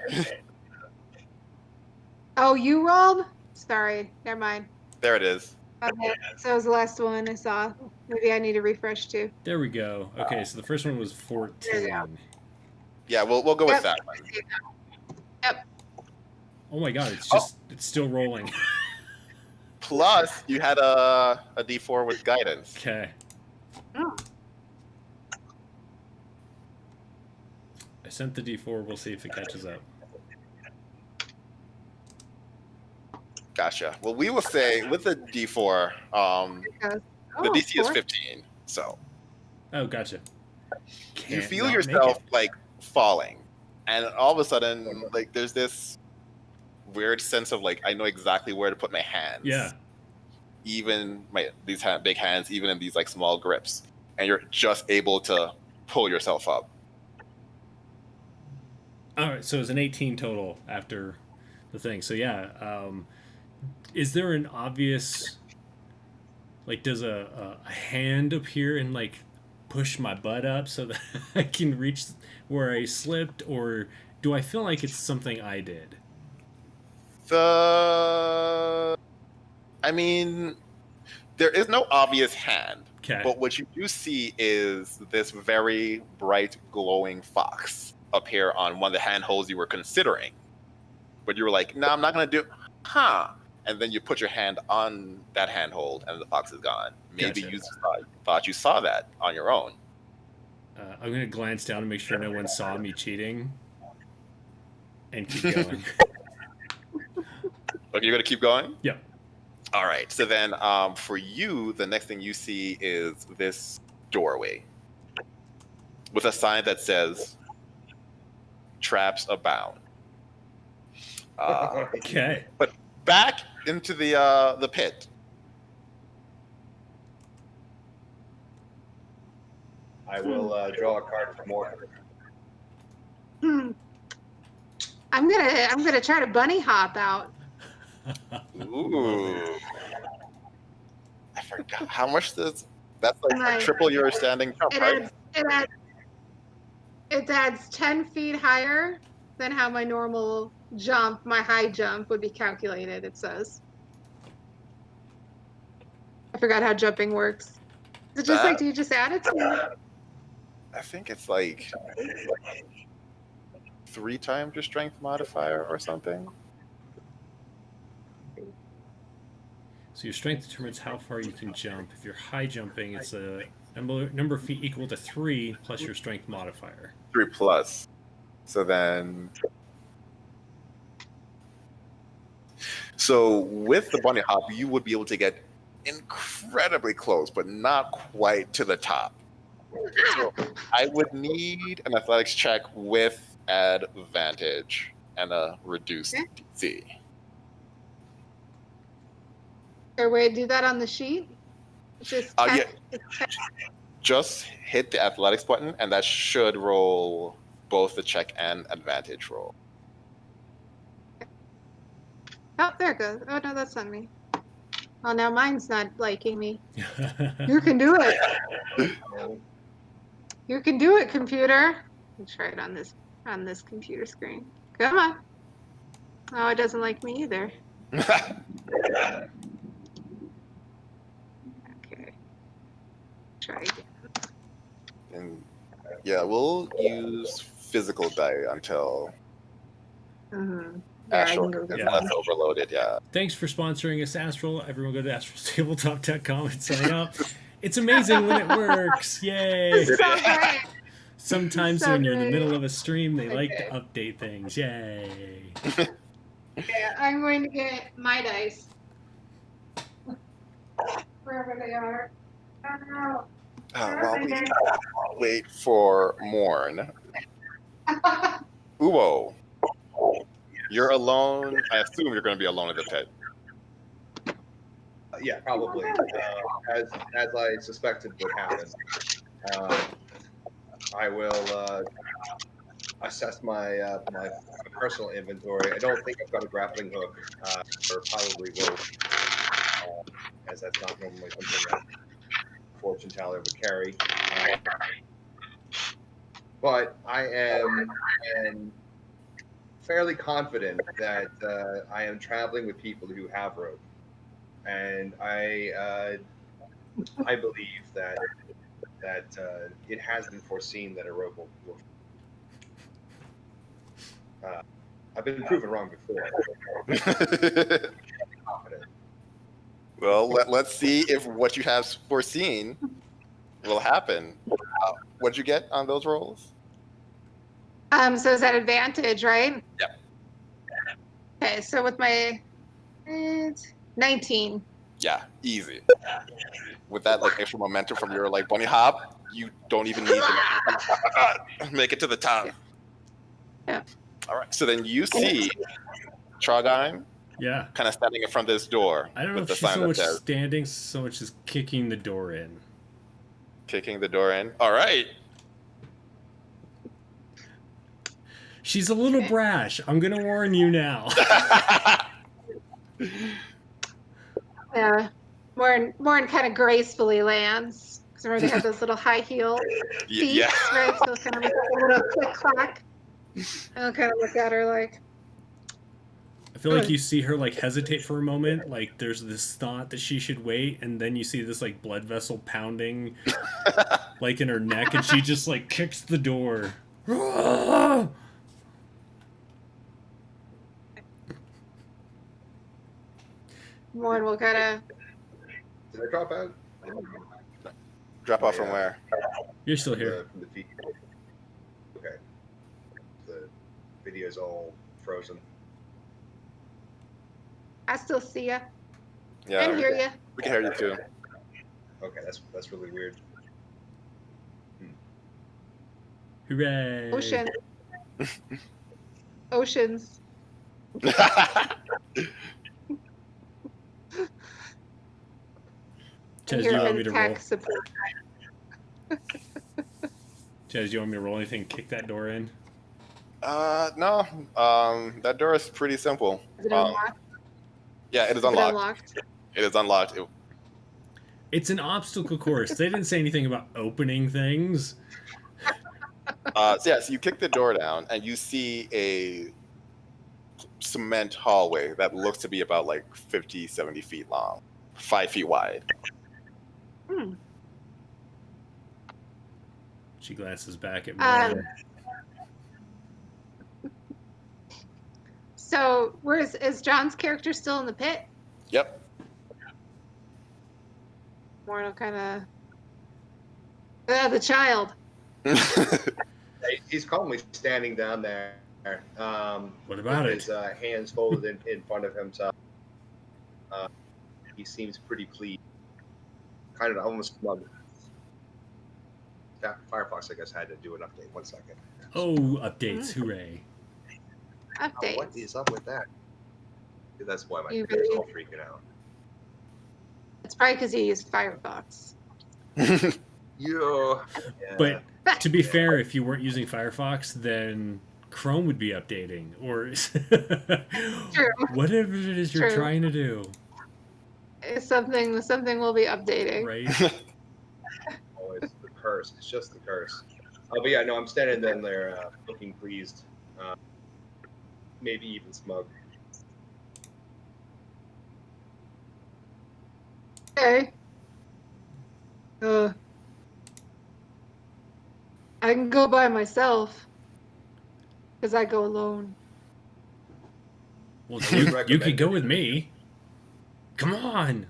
Oh, you rolled? Sorry, never mind. There it is. Okay, so it was the last one I saw. Maybe I need to refresh too. There we go. Okay, so the first one was 14. Yeah, we'll go with that one. Yep. Oh my god, it's still rolling. Plus, you had a D4 with guidance. Okay. Oh. I sent the D4. We'll see if it catches up. Gotcha. Well, we will say with the D4, the DC is 15. So. Oh, gotcha. You feel yourself like falling, and all of a sudden, like there's this weird sense of like I know exactly where to put my hands. Yeah. Even these big hands, even in these like small grips, and you're just able to pull yourself up. All right, so it's an 18 total after the thing. So yeah, is there an obvious, like, does a hand appear and like push my butt up so that I can reach where I slipped, or do I feel like it's something I did? I mean, there is no obvious hand, but what you do see is this very bright, glowing fox appear on one of the handholds you were considering. But you were like, no, I'm not going to do and then you put your hand on that handhold and the fox is gone. Maybe you thought you saw that on your own. I'm going to glance down and make sure no one saw me cheating and keep going. Okay, you're going to keep going? Yeah. All right. So then, for you, the next thing you see is this doorway with a sign that says "Traps Abound." Okay. But back into the pit. I will draw a card for Morn. Hmm. I'm gonna try to bunny hop out. Ooh. I forgot how much does that's like Nice. triple your standing jump, right? It adds 10 feet higher than how my normal jump, my high jump would be calculated, it says. I forgot how jumping works. Is it just like, do you just add it to I think it's like 3 times your strength modifier or something. So your strength determines how far you can jump. If you're high jumping, it's a number of feet equal to 3 plus your strength modifier. 3 plus. So then. So with the bunny hop, you would be able to get incredibly close, but not quite to the top. So I would need an athletics check with advantage and a reduced DC. there a way to do that on the sheet? It's just Yeah. Just hit the athletics button, and that should roll both the check and advantage roll. Oh, there it goes. Oh, no, that's not me. Oh, now mine's not liking me. You can do it. You can do it, computer. Let's try it on this computer screen. Come on. Oh, it doesn't like me either. Okay. Try again. And yeah, we'll use physical die until Mm-hmm. Astral is less overloaded. Yeah. Thanks for sponsoring us, Astral. Everyone go to astraltabletop.com and sign up. It's amazing when it works. Yay! It's so great. Sometimes So when you're in the great. middle of a stream, they like to Okay. update things. Yay! Okay, I'm going to get my dice. Wherever they are. I don't know. While we wait for Morn, Uo, you're alone. I assume you're going to be alone in the pit. Yeah, probably. As I suspected would happen. I will assess my my personal inventory. I don't think I've got a grappling hook, or probably will, as that's not normally something that fortune teller would carry. But I am fairly confident that I am traveling with people who have rope, and I believe that it has been foreseen that a rope will. I've been proven wrong before. Confident. Well, let's see if what you have foreseen will happen. What'd you get on those rolls? So is that advantage, right? Yep. Okay, so with my 19. Yeah, easy. With that like extra momentum from your like bunny hop, you don't even need to make it to the top. Yeah. All right. So then you see Trahggeim Yeah. kind of standing in front of this door. I don't know with if the she's sign so that much says, standing, so much as kicking the door in. kicking the door in. All right. She's a little brash. I'm gonna warn you now. Yeah. Morn kind of gracefully lands. Because remember they have those little high heel feet, Yeah. right? So kind of like a little click clack. And I'll kind of look at her like, I feel like you see her like hesitate for a moment, like there's this thought that she should wait, and then you see this like blood vessel pounding like in her neck, and she just like kicks the door. Morn will kind of, Did I drop out? Drop off from where? You're still here. From the feed. Okay. The video's all frozen. I still see ya. Yeah, I hear you. we can hear you too. Okay, that's really weird. Hooray! Ocean. Oceans. Chaz, You're do you want in me to roll? tech support. Chaz, do you want me to roll anything? Kick that door in? No. That door is pretty simple. Is it unlocked? Yeah, it is Is it unlocked. unlocked? It is unlocked. It's an obstacle course. They didn't say anything about opening things. So you kick the door down and you see a cement hallway that looks to be about like 50, 70 feet long, 5 feet wide. Hmm. She glances back at Morn. So, is John's character still in the pit? Yep. Morn will kind of. The child. He's calmly standing down there. What about with it? his hands folded in front of himself. He seems pretty pleased. Kind of almost smug. Firefox, I guess, had to do an update. 1 second. Oh, updates. Hooray. Update. What is up with that? That's why my You computer's really- all freaking out. It's probably because you used Firefox. Yeah. But to be fair, if you weren't using Firefox, then Chrome would be updating. Or True. whatever it is you're True. trying to do. It's something will be updating. Right? Always the curse. It's just the curse. But yeah, no, I'm standing there looking pleased. Maybe even smug. Okay. I can go by myself. Because I go alone. Well, You you recommend could go it. with me. Come on.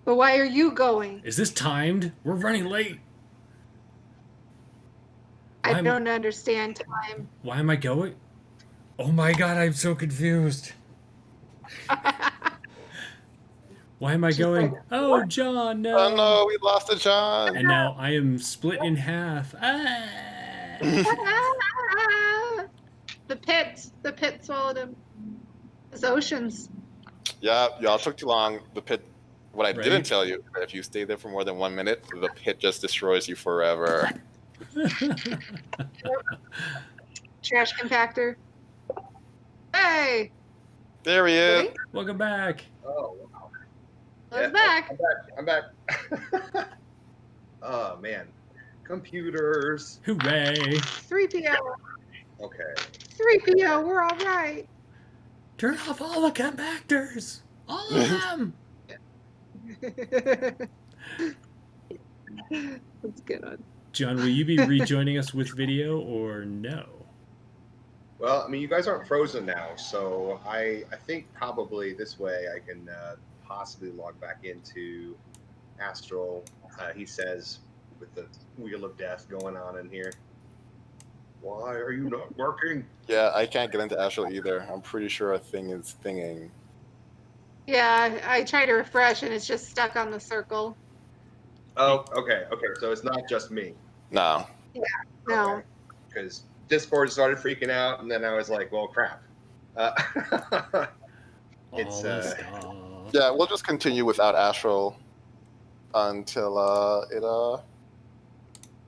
But why are you going? Is this timed? We're running late. I I'm- don't understand time. Why am I going? Oh my god, I'm so confused. Why am I Just going? like, Oh, John, no. Oh no, we lost a John. And now I am split in half. Ah. The pit swallowed him. It's oceans. Yeah, y'all took too long. The pit. What I Right. didn't tell you, that if you stay there for more than 1 minute, the pit just destroys you forever. Trash compactor. Hey, There he is. Ready? Welcome back. Oh, wow. Let's Yeah, back. I'm back. Oh, man. Computers. Hooray. 3PO. Okay. 3PO, we're all right. Turn off all the compactors. All of them. That's good one. John, will you be rejoining us with video or no? Well, I mean, you guys aren't frozen now, so I think probably this way I can possibly log back into Astral. He says, with the Wheel of Death going on in here. Why are you not working? Yeah, I can't get into Astral either. I'm pretty sure a thing is thinging. Yeah, I try to refresh and it's just stuck on the circle. Oh, okay. So it's not just me. No. No. Because Discord started freaking out, and then I was like, well, crap. It's, all this stuff. Yeah, we'll just continue without Astral until it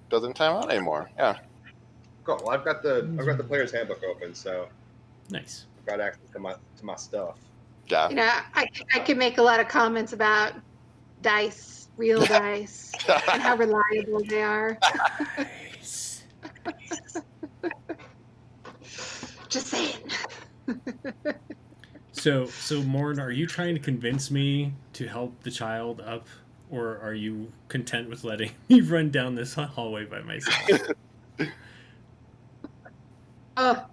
doesn't time out anymore. Yeah. Cool. Well, I've got the player's handbook open, so Nice. I've got access to my stuff. Yeah. You know, I can make a lot of comments about dice, real dice, and how reliable they are. Nice. Just saying. So Morn, are you trying to convince me to help the child up, or are you content with letting me run down this hallway by myself? Oh,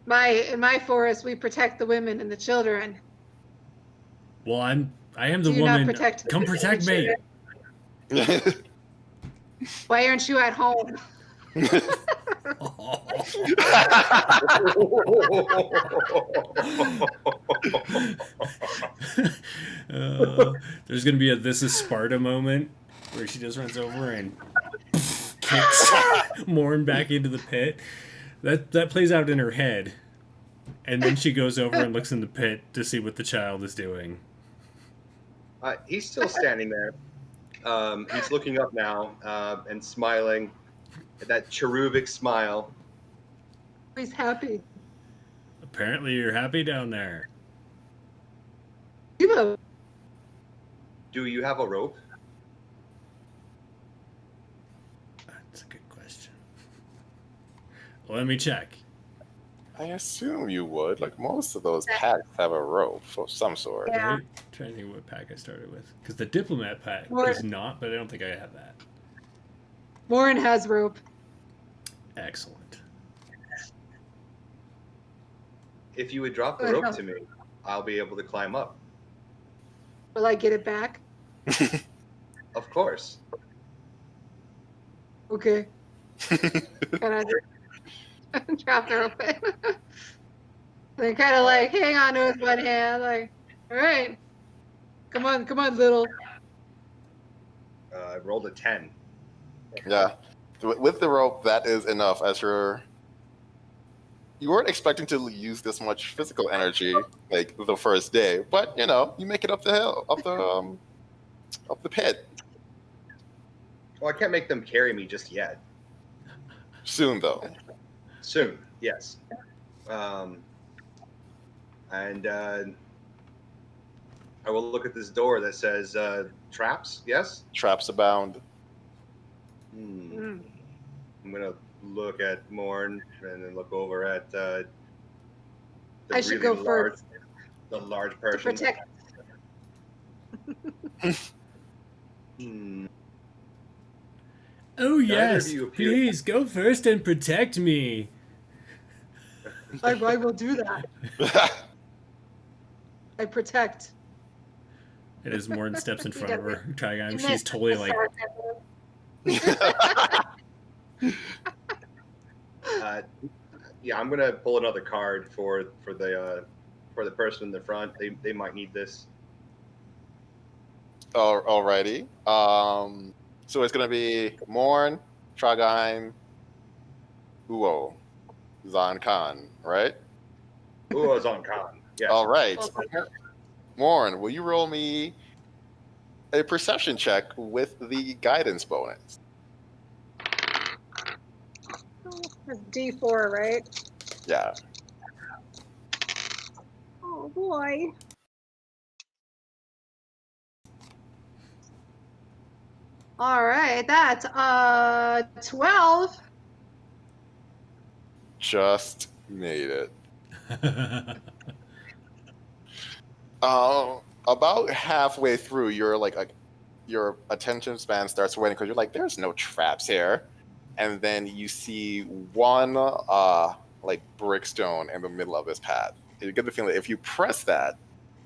in my forest, we protect the women and the children. Well, I am the Do you not woman. protect the Come women protect and me. children? Why aren't you at home? There's gonna be a "This is Sparta" moment where she just runs over and kicks Morn back into the pit. That plays out in her head, and then she goes over and looks in the pit to see what the child is doing. He's still standing there. He's looking up now and smiling. That cherubic smile. He's happy. Apparently, you're happy down there. You Do you have a rope? That's a good question. Let me check. I assume you would. Like most of those packs have a rope of some sort. Yeah. Right? Trying to think what pack I started with. Because the diplomat pack Morn. is not, but I don't think I have that. Warren has rope. Excellent. If you would drop the rope to me, I'll be able to climb up. Will I get it back? Of course. Okay. Can I just drop the rope in? They kind of like hang on to with one hand, like, all right, come on, little. I rolled a 10. Yeah. With the rope, that is enough. As you weren't expecting to use this much physical energy like the first day, but you make it up the hill, up the pit. Well, I can't make them carry me just yet. Soon, though. Soon, yes. And I will look at this door that says traps, yes? Traps abound. Mm. I'm going to look at Morn and then look over at the I should really go large, first. the large To person. protect. Hmm. Oh, Neither yes. of you appear- Please go first and protect me. I will do that. I protect. It is Morn steps in front of her. Trahggeim. You She's missed totally the like, Yeah, I'm gonna pull another card for the person in the front. They might need this. Alrighty. So it's gonna be Morn, Trahggeim, Uo-Zan-Khan, right? Uo-Zan-Khan. Yes. All right. Okay. Morn, will you roll me a perception check with the guidance bonus? That's D4, right? Yeah. Oh boy. All right, that's 12. Just made it. About halfway through, you're like your attention span starts waning because you're like, there's no traps here, and then you see one like brickstone in the middle of this path. You get the feeling that if you press that,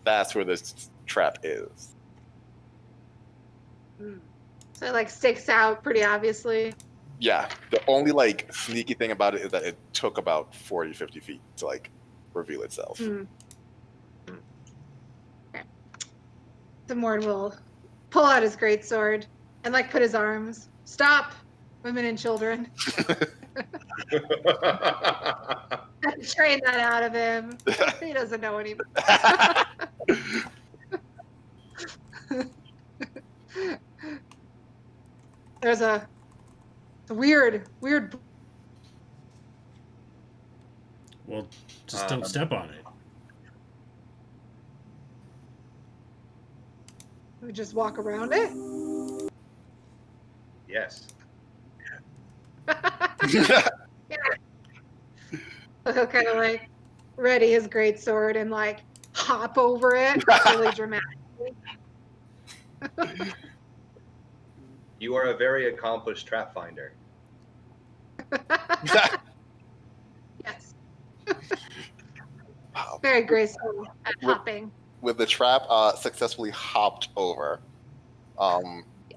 that's where this trap is. So it like sticks out pretty obviously. Yeah, the only like sneaky thing about it is that it took about 40, 50 feet to like reveal itself. Okay. The Morn will pull out his greatsword and like put his arms. Stop, women and children. Train that out of him. He doesn't know anymore. There's a weird. well, just don't step on it. We just walk around it. Yes. He'll kind of like ready his greatsword and like hop over it really dramatically. You are a very accomplished trap finder. Yes. Very graceful at hopping. With the trap successfully hopped over,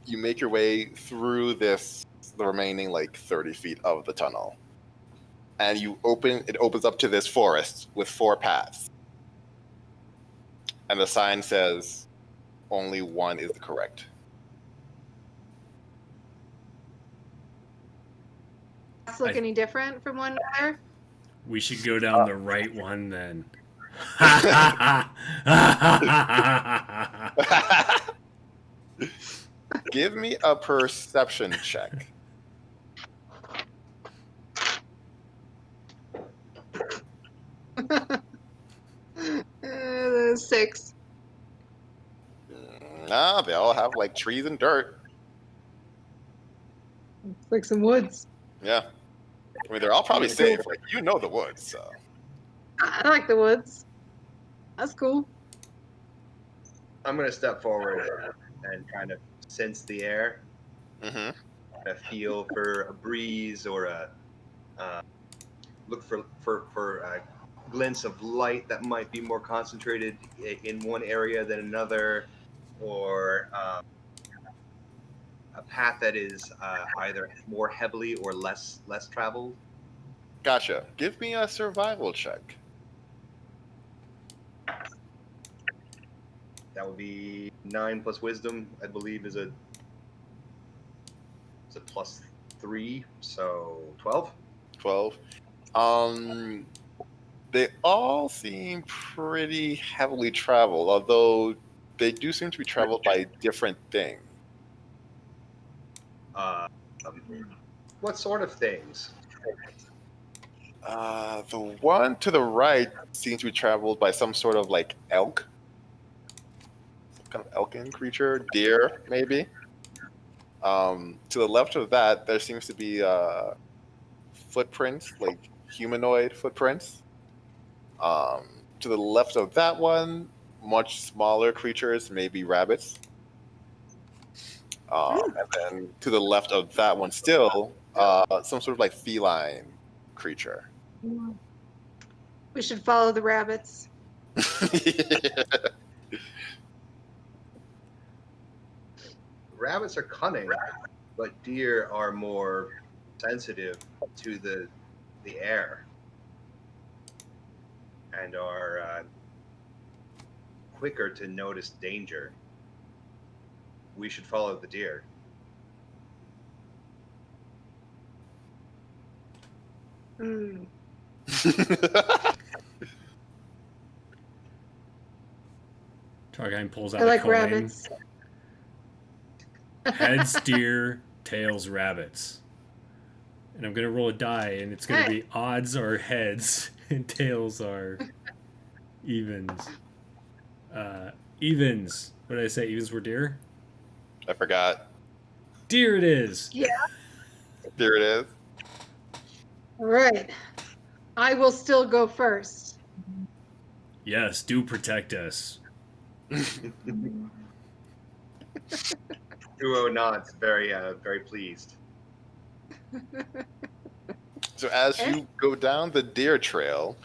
you make your way through the remaining like 30 feet of the tunnel, and it opens up to this forest with 4 paths. and the sign says only one is correct. Does this look any different from one another? We should go down the right one then. Give me a perception check. 6. Nah, they all have like trees and dirt. It's like some woods. Yeah. I mean, they're all probably safe. Like, you know the woods, so. I like the woods. That's cool. I'm gonna step forward and kind of sense the air. Mm-hmm. Kind of feel for a breeze or a look for glints of light that might be more concentrated in one area than another, or a path that is either more heavily or less traveled. Gotcha. Give me a survival check. That would be 9 plus wisdom, I believe, is a +3, so 12. 12. They all seem pretty heavily traveled, although they do seem to be traveled by different things. What sort of things? The one to the right seems to be traveled by some sort of like elk. Some kind of elkin creature, deer, maybe. To the left of that, there seems to be footprints, like humanoid footprints. To the left of that one, much smaller creatures, maybe rabbits. And then to the left of that one still, some sort of like feline creature. We should follow the rabbits. Rabbits are cunning, but deer are more sensitive to the air and are quicker to notice danger. We should follow the deer. Mm. Trahggeim pulls out I like a coin. rabbits. Heads deer, tails rabbits. And I'm gonna roll a die, and it's gonna be odds are heads and tails are evens. Evens. What did I say? Evens were deer? I forgot. Deer it is. Yeah. There it is. All right. I will still go first. Yes, do protect us. Uo nods, very pleased. So as you go down the deer trail,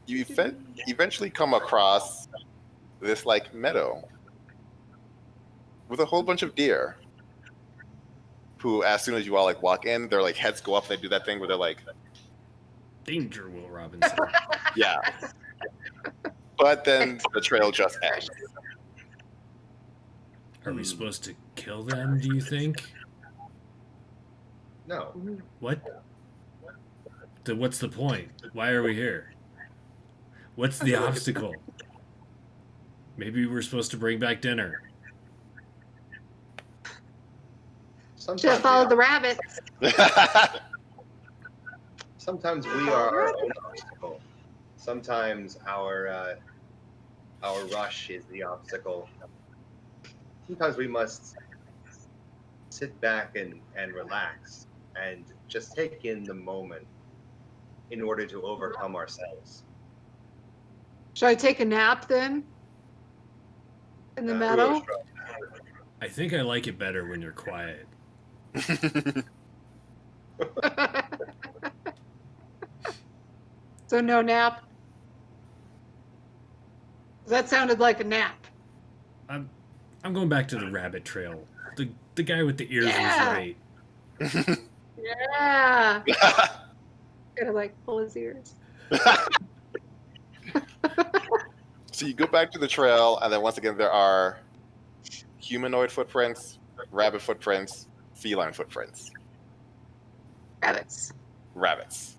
you eventually come across this like meadow with a whole bunch of deer who, as soon as you all like walk in, their like heads go up. They do that thing where they're like, Danger, Will Robinson. yeah. But then the trail just ends. Are we supposed to kill them, do you think? No. What? What's the point? Why are we here? What's the obstacle? Maybe we're supposed to bring back dinner. Should have followed the rabbits. Sometimes we are our own obstacle. Sometimes our rush is the obstacle. Sometimes we must sit back and relax and just take in the moment in order to overcome ourselves. Should I take a nap then? In the meadow? I think I like it better when you're quiet. So no nap? That sounded like a nap. I'm going back to the rabbit trail. The guy with the ears was right. Yeah. Gotta like pull his ears. So you go back to the trail, and then once again there are humanoid footprints, rabbit footprints, feline footprints, Rabbits. rabbits.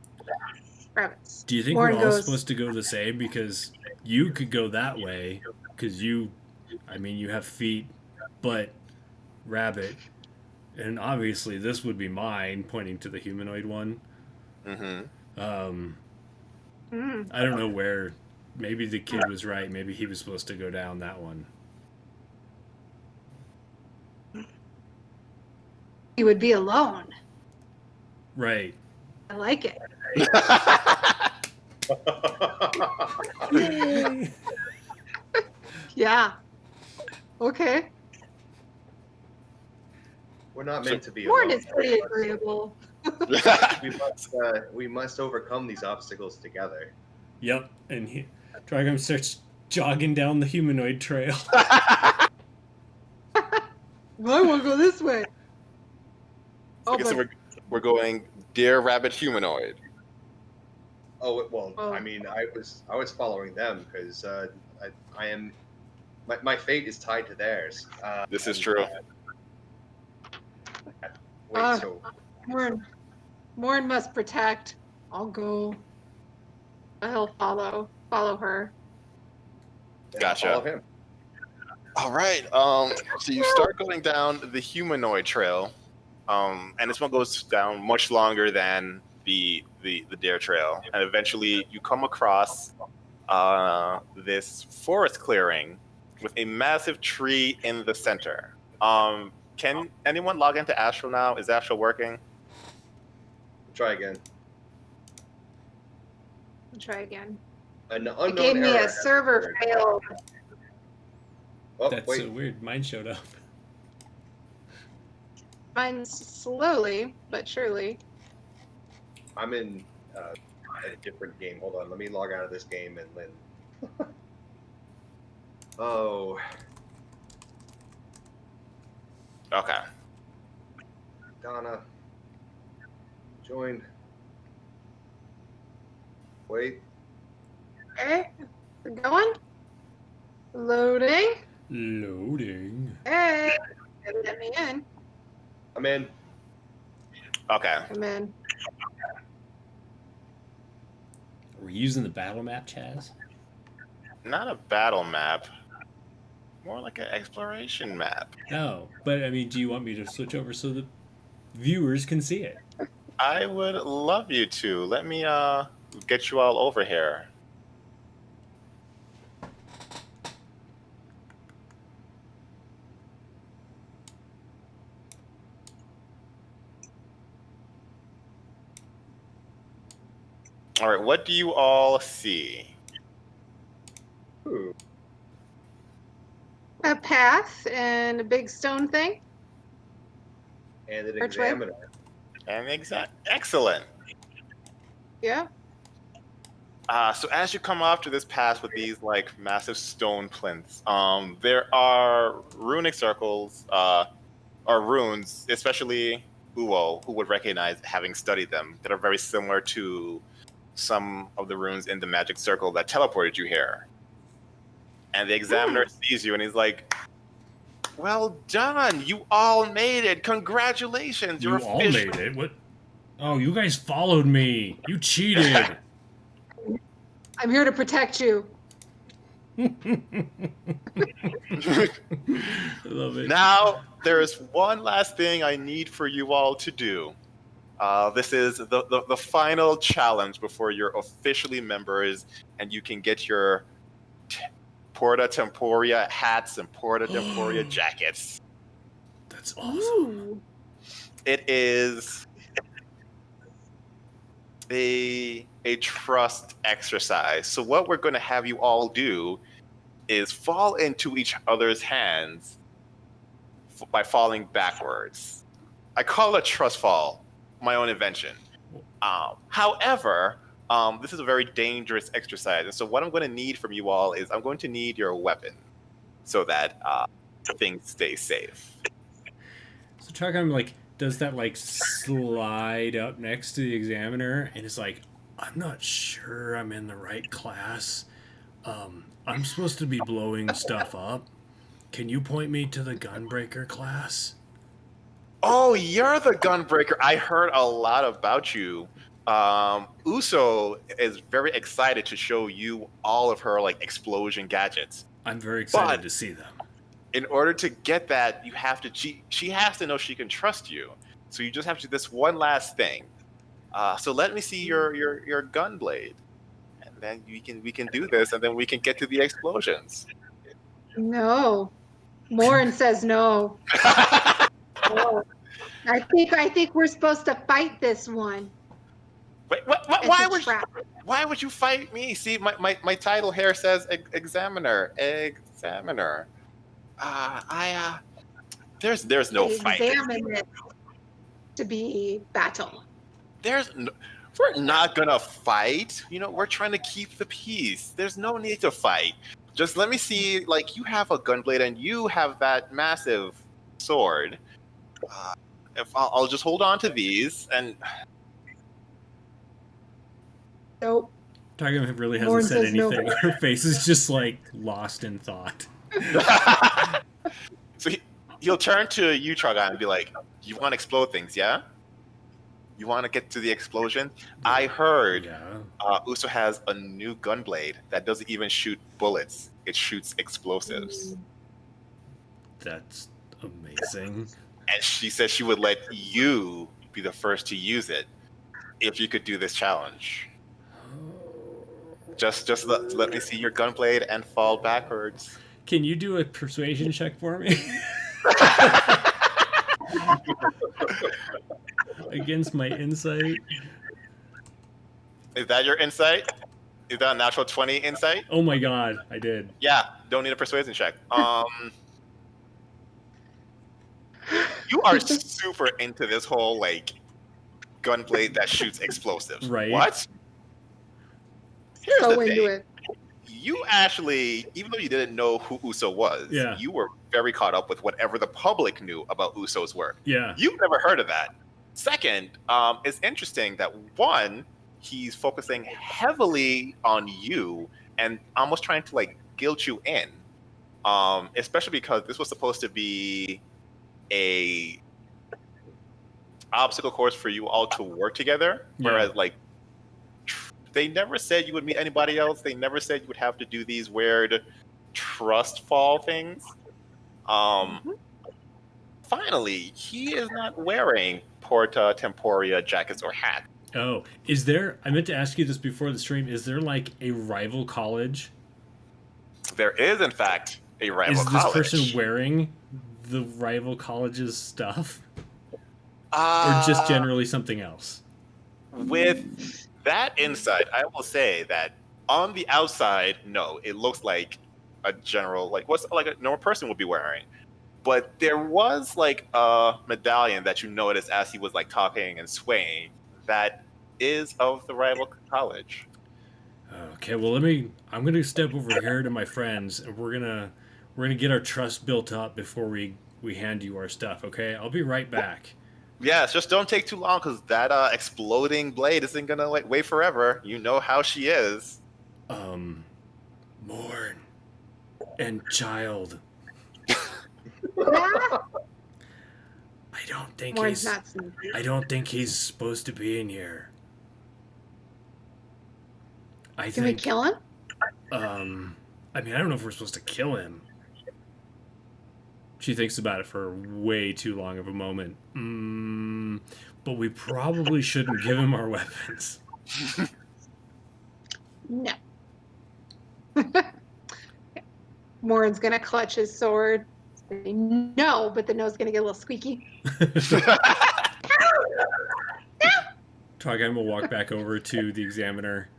Rabbits. Do you think Morn we're all goes- supposed to go the same? Because you could go that way, because you have feet, but rabbit. And obviously this would be mine, pointing to the humanoid one. Mm-hmm. I don't know where. Maybe the kid was right. Maybe he was supposed to go down that one. He would be alone. Right. I like it. Yeah. Okay. We're not meant to be Morn alone. is pretty agreeable. We must overcome these obstacles together. Yep. And Trahggeim starts jogging down the humanoid trail. I want to go this way. Okay, so we're going deer, rabbit, humanoid. Oh well, Oh. I mean, I was following them because I am my fate is tied to theirs. This is true. Wait, so Morn must protect. I'll go. He'll follow her. then Gotcha. I'll follow him. All right. So you start going down the humanoid trail, and this one goes down much longer than the deer trail, and eventually you come across this forest clearing with a massive tree in the center. Can anyone log into Astral now? Is Astral working? Try again. I'll try again. An unknown It gave me error a has server occurred. failed. Oh, That's wait. so weird. Mine showed up. Mine's slowly but surely. I'm in a different game. Hold on, let me log out of this game and then. Oh, Okay. Donna, join. Wait. Okay, we're going. Loading. Loading. Hey, let me in. I'm in. Okay. Come in. Are we using the battle map, Chaz? Not a battle map. More like an exploration map. No. But, I mean, do you want me to switch over so the viewers can see it? I would love you to. Let me get you all over here. All right, what do you all see? Ooh. A path and a big stone thing. And an Which way? examiner. And excellent. Yeah. So as you come off to this pass with these like massive stone plinths, there are runic circles, or runes, especially Uo, who would recognize having studied them, that are very similar to some of the runes in the magic circle that teleported you here. And the examiner sees you and he's like, "Well done, you all made it. Congratulations, You you're all officially made it? What? Oh, you guys followed me. You cheated. I'm here to protect you. I love it. Now, there is one last thing I need for you all to do. This is the final challenge before you're officially members and you can get your Porta Temporea hats and Porta Temporea jackets. That's awesome. Ooh. It is a trust exercise. So what we're going to have you all do is fall into each other's hands by falling backwards. I call it trust fall, my own invention. However, this is a very dangerous exercise. And so what I'm going to need from you all is I'm going to need your weapon so that things stay safe. So Trahggeim like does that like slide up next to the examiner and is like, I'm not sure I'm in the right class. I'm supposed to be blowing stuff up. Can you point me to the gunbreaker class? Oh, you're the gunbreaker. I heard a lot about you. Uso is very excited to show you all of her like explosion gadgets. I'm very excited But to see them. in order to get that, you have to cheat. She has to know she can trust you. So you just have to do this one last thing. So let me see your gun blade, and then we can do this, and then we can get to the explosions. No. Morn says no. No. I think we're supposed to fight this one. Wait, It's why a would trap. why would you fight me? See, my title here says examiner. There's no fight. Examine it to be battle. We're not gonna fight. You know, we're trying to keep the peace. There's no need to fight. Just let me see. Like, you have a gunblade and you have that massive sword. If I'll just hold on to these and. Nope. Trahggeim really hasn't Morn said says no. anything. Her face is just like lost in thought. So he'll turn to you, Trahggeim, and be like, "You want to explode things, yeah? You want to get to the explosion? I heard Uso has a new gunblade that doesn't even shoot bullets; it shoots explosives." That's amazing. And she said she would let you be the first to use it if you could do this challenge. Just let me see your gunblade and fall backwards. Can you do a persuasion check for me? Against my insight. Is that your insight? Is that a natural 20 insight? Oh my god, I did. Yeah, don't need a persuasion check. You are super into this whole like gunblade that shoots explosives. Right. What? Here's So the into thing. it. You actually, even though you didn't know who Uso was, you were very caught up with whatever the public knew about Uso's work. Yeah. You've never heard of that. Second, it's interesting that one, he's focusing heavily on you and almost trying to like guilt you in. Especially because this was supposed to be a obstacle course for you all to work together. Whereas like they never said you would meet anybody else. They never said you would have to do these weird trust fall things. Finally, he is not wearing Porta Temporea jackets or hats. Oh, is there, I meant to ask you this before the stream, is there like a rival college? There is, in fact, a rival college. Is this person wearing the rival college's stuff? Or just generally something else? With that insight, I will say that on the outside, no, it looks like a general, like what's like a normal person would be wearing. But there was like a medallion that you noticed as he was like talking and swaying that is of the rival college. Okay, well I'm gonna step over here to my friends and we're gonna get our trust built up before we hand you our stuff, okay? I'll be right back. Yes, just don't take too long because that exploding blade isn't gonna like wait forever. You know how she is. Morn and child. Yeah. I don't think he's supposed to be in here. Can we kill him? I mean, I don't know if we're supposed to kill him. She thinks about it for way too long of a moment. But we probably shouldn't give him our weapons. No. Morn's gonna clutch his sword. Say no, but the no's gonna get a little squeaky. Trahggeim will walk back over to the examiner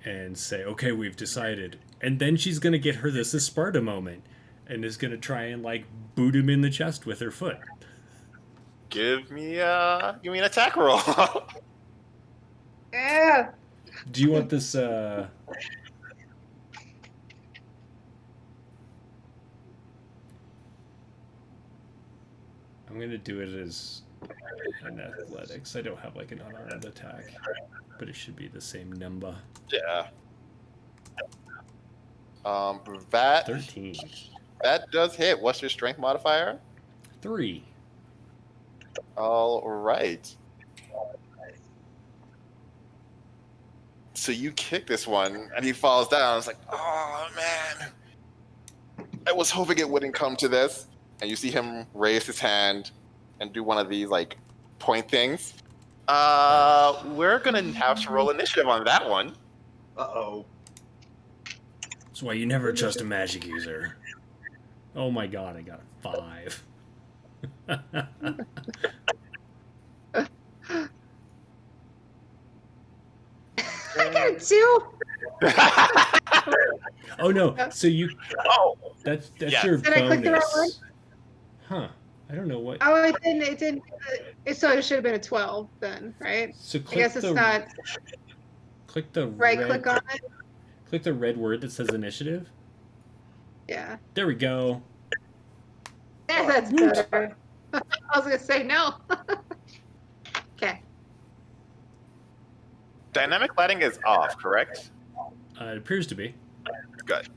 and say, okay, we've decided. And then she's going to get her this Sparta moment and is going to try and like boot him in the chest with her foot. Give me an attack roll. Yeah. Do you want this I'm going to do it as an athletics. I don't have like an unarmed attack, but it should be the same number. Yeah. That 13. that does hit. What's your strength modifier? 3. All right. So you kick this one, and he falls down. It's like, oh man, I was hoping it wouldn't come to this. And you see him raise his hand and do one of these like point things. We're gonna have to roll initiative on that one. Uh-oh. That's why you never trust a magic user. Oh my god, I got a 5. I got 2. Oh no, so you... Oh, That's Yeah. your Did I click the right one? bonus. Huh. I don't know what... Oh, it didn't. So it should have been a 12 then, right? So I click guess it's the... not. Click the Right red... click on it. Click the red word that says initiative. Yeah. There we go. Yeah, that's Woot. better. I was gonna say no. Okay. dynamic lighting is off, correct? It appears to be. Good.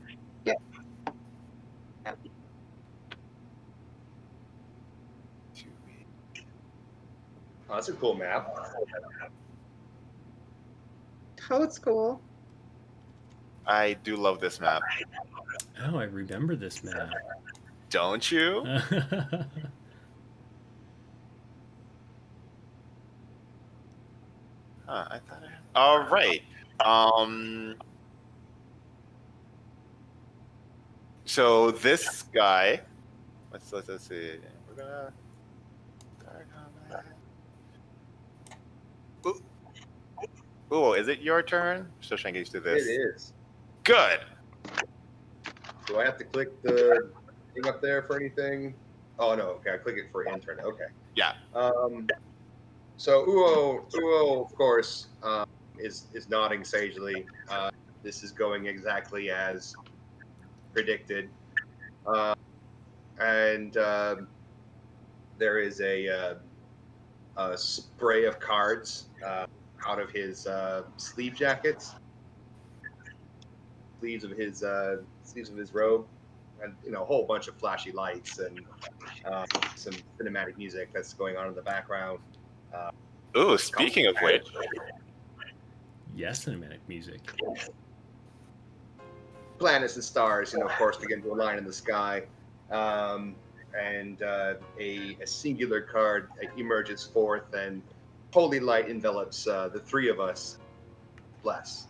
Oh, that's a cool map. Toad's cool. I do love this map. Oh, I remember this map. Don't you? I thought I... All right. So this guy, let's see. We're gonna. Ooh, is it your turn? Still trying to get used to It this. is. Good. Do I have to click the thing up there for anything? Oh no, okay, I click it for intern. Okay. Yeah. So Uo, of course, is nodding sagely. This is going exactly as predicted, and there is a spray of cards out of his sleeve jackets, sleeves of his robe, and a whole bunch of flashy lights and some cinematic music that's going on in the background. Ooh, speaking of which, Yes, cinematic music. Planets and stars, of course, begin to align in the sky, and a singular card emerges forth, and holy light envelops the three of us. Bless.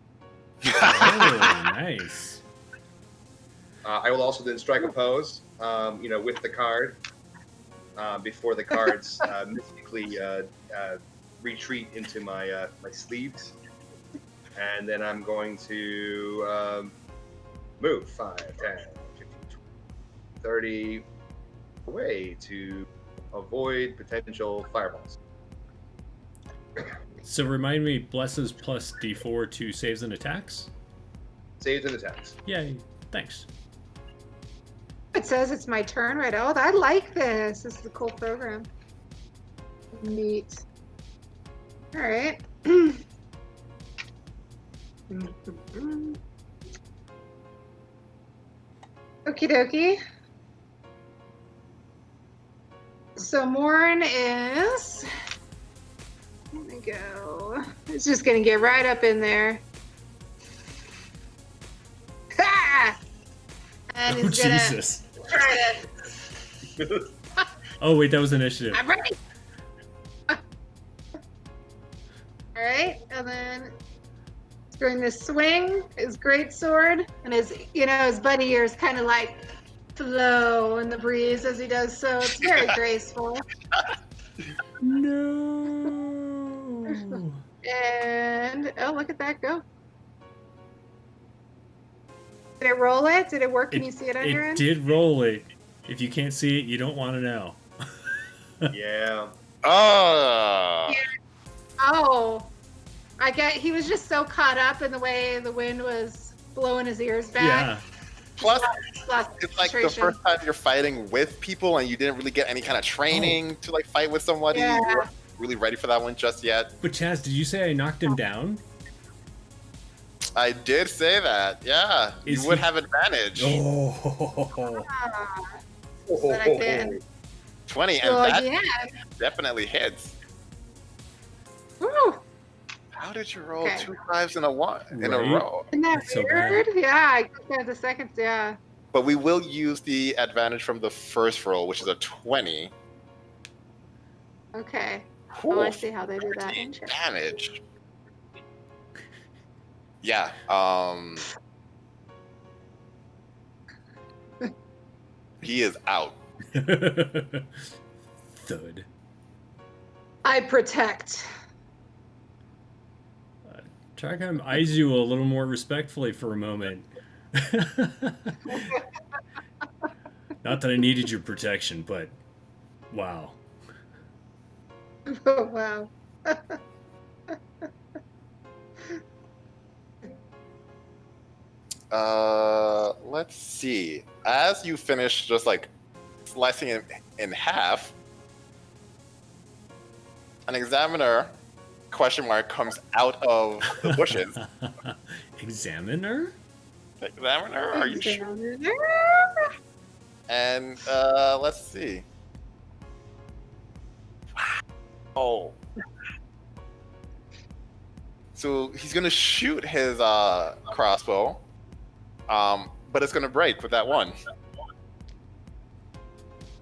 Oh, nice. I will also then strike a pose, with the card, before the cards mystically retreat into my sleeves, and then I'm going to move 5, 10, 15, 20, 30 away to avoid potential fireballs. So remind me, blesses plus D4 to saves and attacks? Saves and attacks. Yay, thanks. It says it's my turn, right? Oh, I like this. This is a cool program. Neat. All right. Okie dokie. So Morn is... Let me go. It's just going to get right up in there. Ha! And Oh, he's going to Jesus. try to... Oh, wait, that was initiative. I'm ready. All right, and then during this swing, his great sword and his bunny ears kind of like flow in the breeze as he does so. It's very graceful. No. And oh, look at that go! Did it roll it? Did it work? Can you see it on your It end? did roll it. If you can't see it, you don't want to know. Yeah. oh, Oh, he was just so caught up in the way the wind was blowing his ears back. Yeah. plus Lost it's like the concentration. first time you're fighting with people and you didn't really get any kind of training to like fight with somebody. Yeah. You weren't really ready for that one just yet. But Chaz, did you say I knocked him down? I did say that. Yeah, Is you would he- have advantage. Oh, But I didn't. 20, and Go that again. definitely hits. Woo. How did you roll Okay. 2 5s in a Right? row? Isn't that That's so bad. weird? Yeah, I got the seconds. Yeah. But we will use the advantage from the first roll, which is a 20. Okay. Ooh, Oh, I see how they do that. 13 Interesting. damage. Yeah. He is out. Thud. I protect. Trahggeim eyes you a little more respectfully for a moment. Not that I needed your protection, but wow. Oh, wow. Let's see. As you finish just like slicing it in half, an examiner question mark comes out of the bushes. Examiner? Examiner, are you sure? And let's see. Oh. So he's gonna shoot his crossbow, but it's gonna break with that one.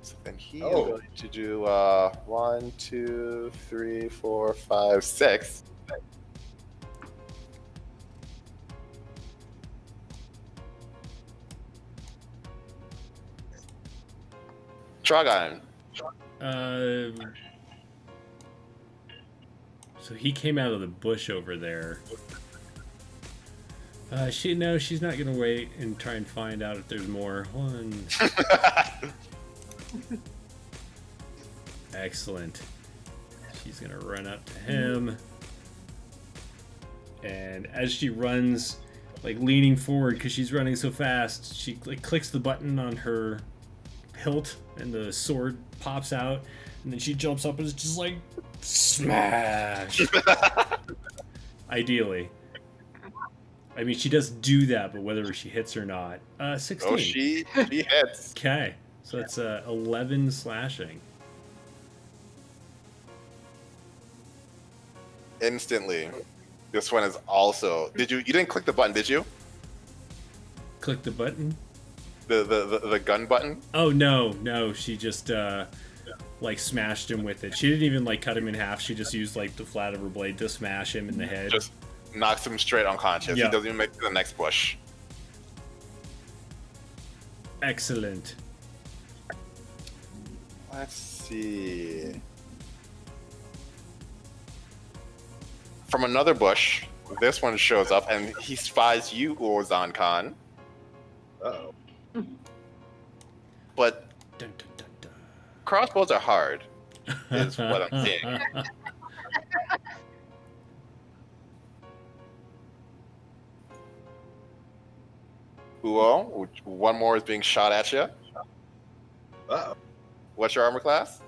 So then he is going to do 1, 2, 3, 4, 5, 6. Trahggeim. So he came out of the bush over there. She's not gonna wait and try and find out if there's more. One. Excellent. She's gonna run up to him, and as she runs, like leaning forward because she's running so fast, she like clicks the button on her hilt, and the sword pops out, and then she jumps up and is just like smash. Ideally. I mean, she does do that, but whether she hits or not. 16. Oh, she hits. Okay, so that's 11 slashing. Instantly. This one is also. You didn't click the button, did you? Click the button. The gun button? Oh no, she just like smashed him with it. She didn't even like cut him in half. She just used like the flat of her blade to smash him in the head. Just knocks him straight unconscious. Yeah. He doesn't even make it to the next bush. Excellent. Let's see. From another bush, this one shows up and he spies you, Uo-Zan-Khan. Uh-oh. But Dun, dun, dun, dun. crossbows are hard, is what I'm seeing. Uo, one more is being shot at you. Uh-oh. What's your armor class?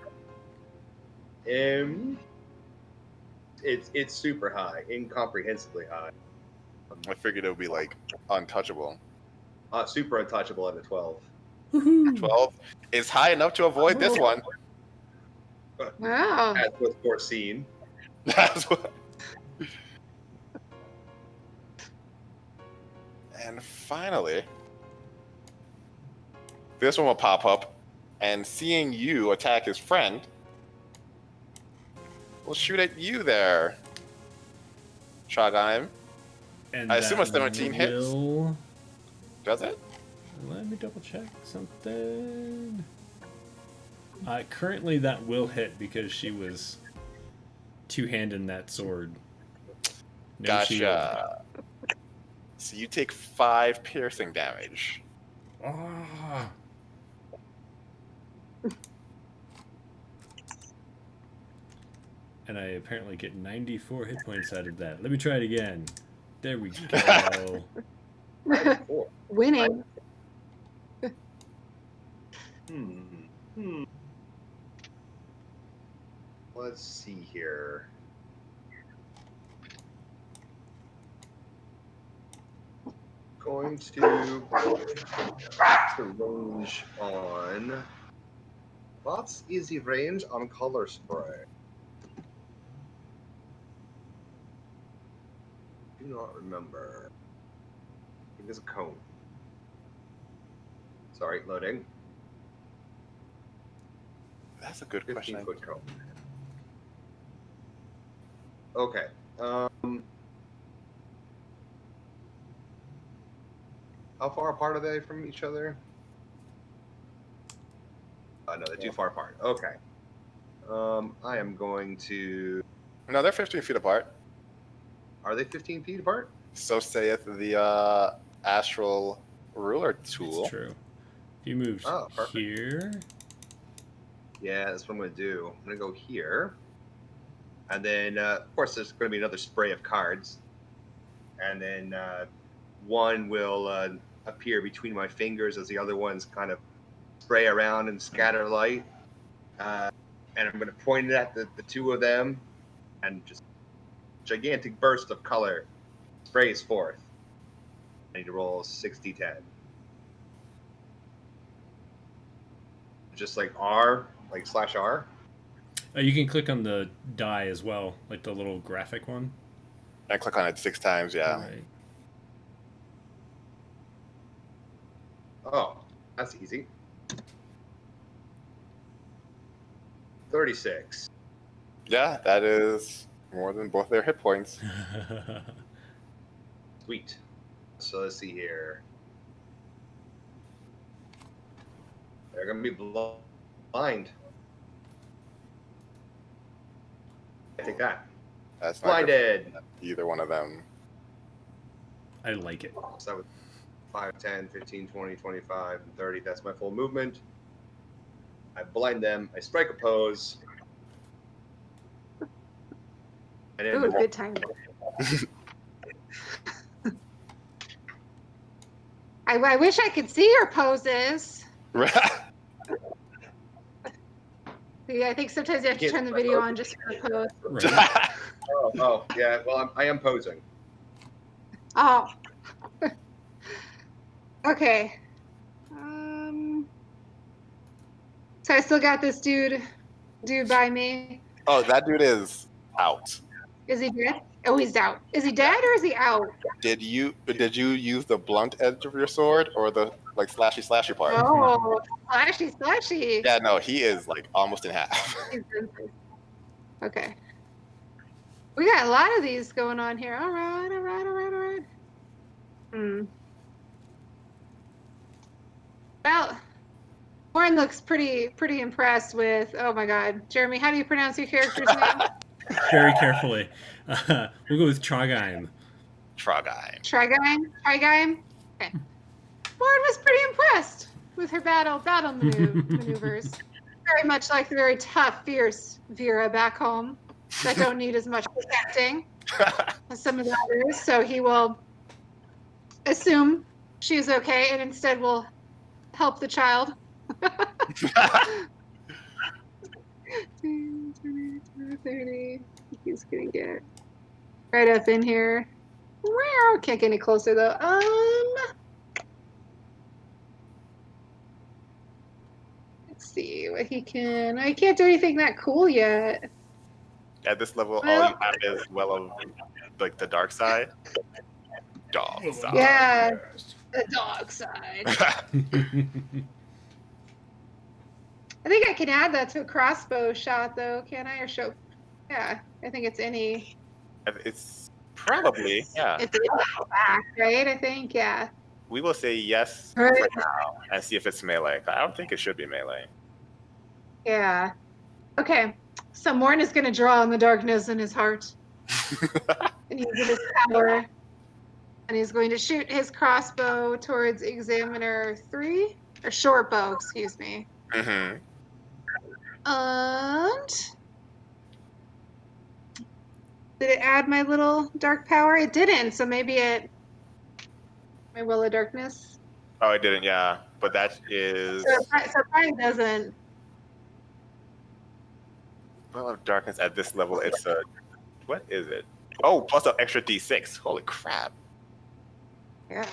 It's super high, incomprehensibly high. I figured it would be like untouchable. Super untouchable at a 12. Woohoo. 12 is high enough to avoid this one. Wow. As was foreseen. That's what. And finally, this one will pop up, and seeing you attack his friend, will shoot at you there, Trahggeim. And I assume a that 17 hits. will- Does it? Let me double check something. Currently, that will hit because she was two-handing that sword. No shield. Gotcha. So you take 5 piercing damage. Ah. And I apparently get 94 hit points out of that. Let me try it again. There we go. Four. Winning. Let's see here. going to what's the range on. What's easy range on color spray? Do not remember. I think it's a cone. Sorry, loading. That's a good 15 question. foot cone. Okay. How far apart are they from each other? Oh, no, they're too far apart. Okay. I am going to. No, they're 15 feet apart. Are they 15 feet apart? So saith the astral ruler tool. It's true. If you moved Oh, perfect. here, Yeah, that's what I'm going to do. I'm going to go here. And then, of course, there's going to be another spray of cards. And then one will appear between my fingers as the other ones kind of spray around and scatter light. And I'm going to point it at the two of them and just gigantic burst of color sprays forth. I need to roll 60-10. Just like R, like /R. you can click on the die as well, like the little graphic one. I click on it 6 times, yeah. Right. Oh, that's easy. 36. Yeah, that is more than both their hit points. Sweet. So let's see here. They're going to be blind. I take that. That's not good Blinded. for either one of them. I like it. So that was 5, 10, 15, 20, 25, and 30. That's my full movement. I blind them. I strike a pose. And then Ooh, good timing. I wish I could see your poses. See, I think sometimes you have to turn the video on just for the pose. Right. Yeah. Well, I am posing. Oh. Okay. So I still got this dude by me. Oh, that dude is out. Is he dead? Oh, he's out. Is he dead or is he out? Did you use the blunt edge of your sword or the like slashy part? Oh, slashy. Yeah, no, he is like almost in half. Okay. We got a lot of these going on here. All right. Well, Morn looks pretty impressed with. Oh my God, Jeremy, how do you pronounce your character's name? Very carefully. We'll go with Trahggeim. Trahggeim. Trahggeim. Okay. Morn was pretty impressed with her battle maneuvers. Very much like the very tough, fierce Vera back home that don't need as much protecting as some of the others. So he will assume she's okay and instead will help the child. 30. He's gonna get right up in here. Can't get any closer though. Let's see what he can. I can't do anything that cool yet. At this level, all you have is of like the dark side. Dog side. Yeah, the dog side. I think I can add that to a crossbow shot, though, can I? Or show? Yeah, I think it's any. It's probably, yeah. It's back, right? I think, yeah. We will say yes Right. for now and see if it's melee. I don't think it should be melee. Yeah. Okay. So Morn is going to draw on the darkness in his heart and use his power. And he's going to shoot his crossbow towards Examiner 3. Or short bow, excuse me. Mm-hmm. And did it add my little dark power? It didn't, so maybe my will of darkness. Oh, it didn't, yeah. But that is So it probably doesn't. well of darkness at this level. It's a what is it? Oh, plus an extra D6. Holy crap! Yeah.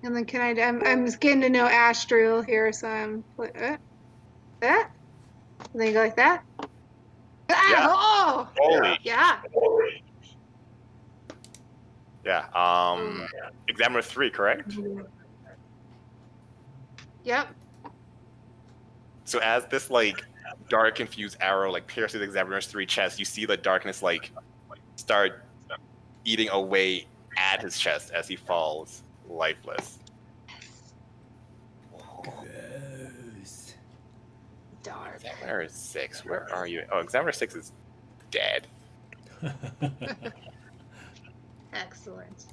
And then can I'm just getting to know Astral here, so I'm that. And then you go like that. Yeah. Oh, Holy. yeah. Yeah. Examiner 3, correct? Yep. So as this like dark confused arrow like pierces Examiner's 3 chest, you see the darkness like start eating away at his chest as he falls lifeless. Gross. Dark. Examiner 6, where are you? Oh, Examiner 6 is dead. Excellent.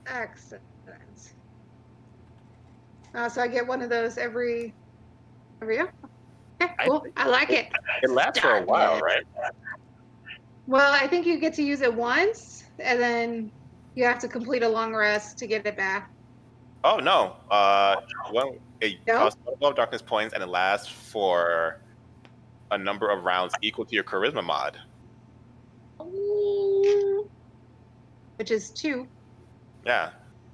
Excellent. So I get one of those every year? Okay, cool. I like it. It lasts for a while, right? Well, I think you get to use it once, and then you have to complete a long rest to get it back. Oh no. Well, it No? costs 12 darkness points and it lasts for a number of rounds equal to your charisma mod. Which is 2. Yeah.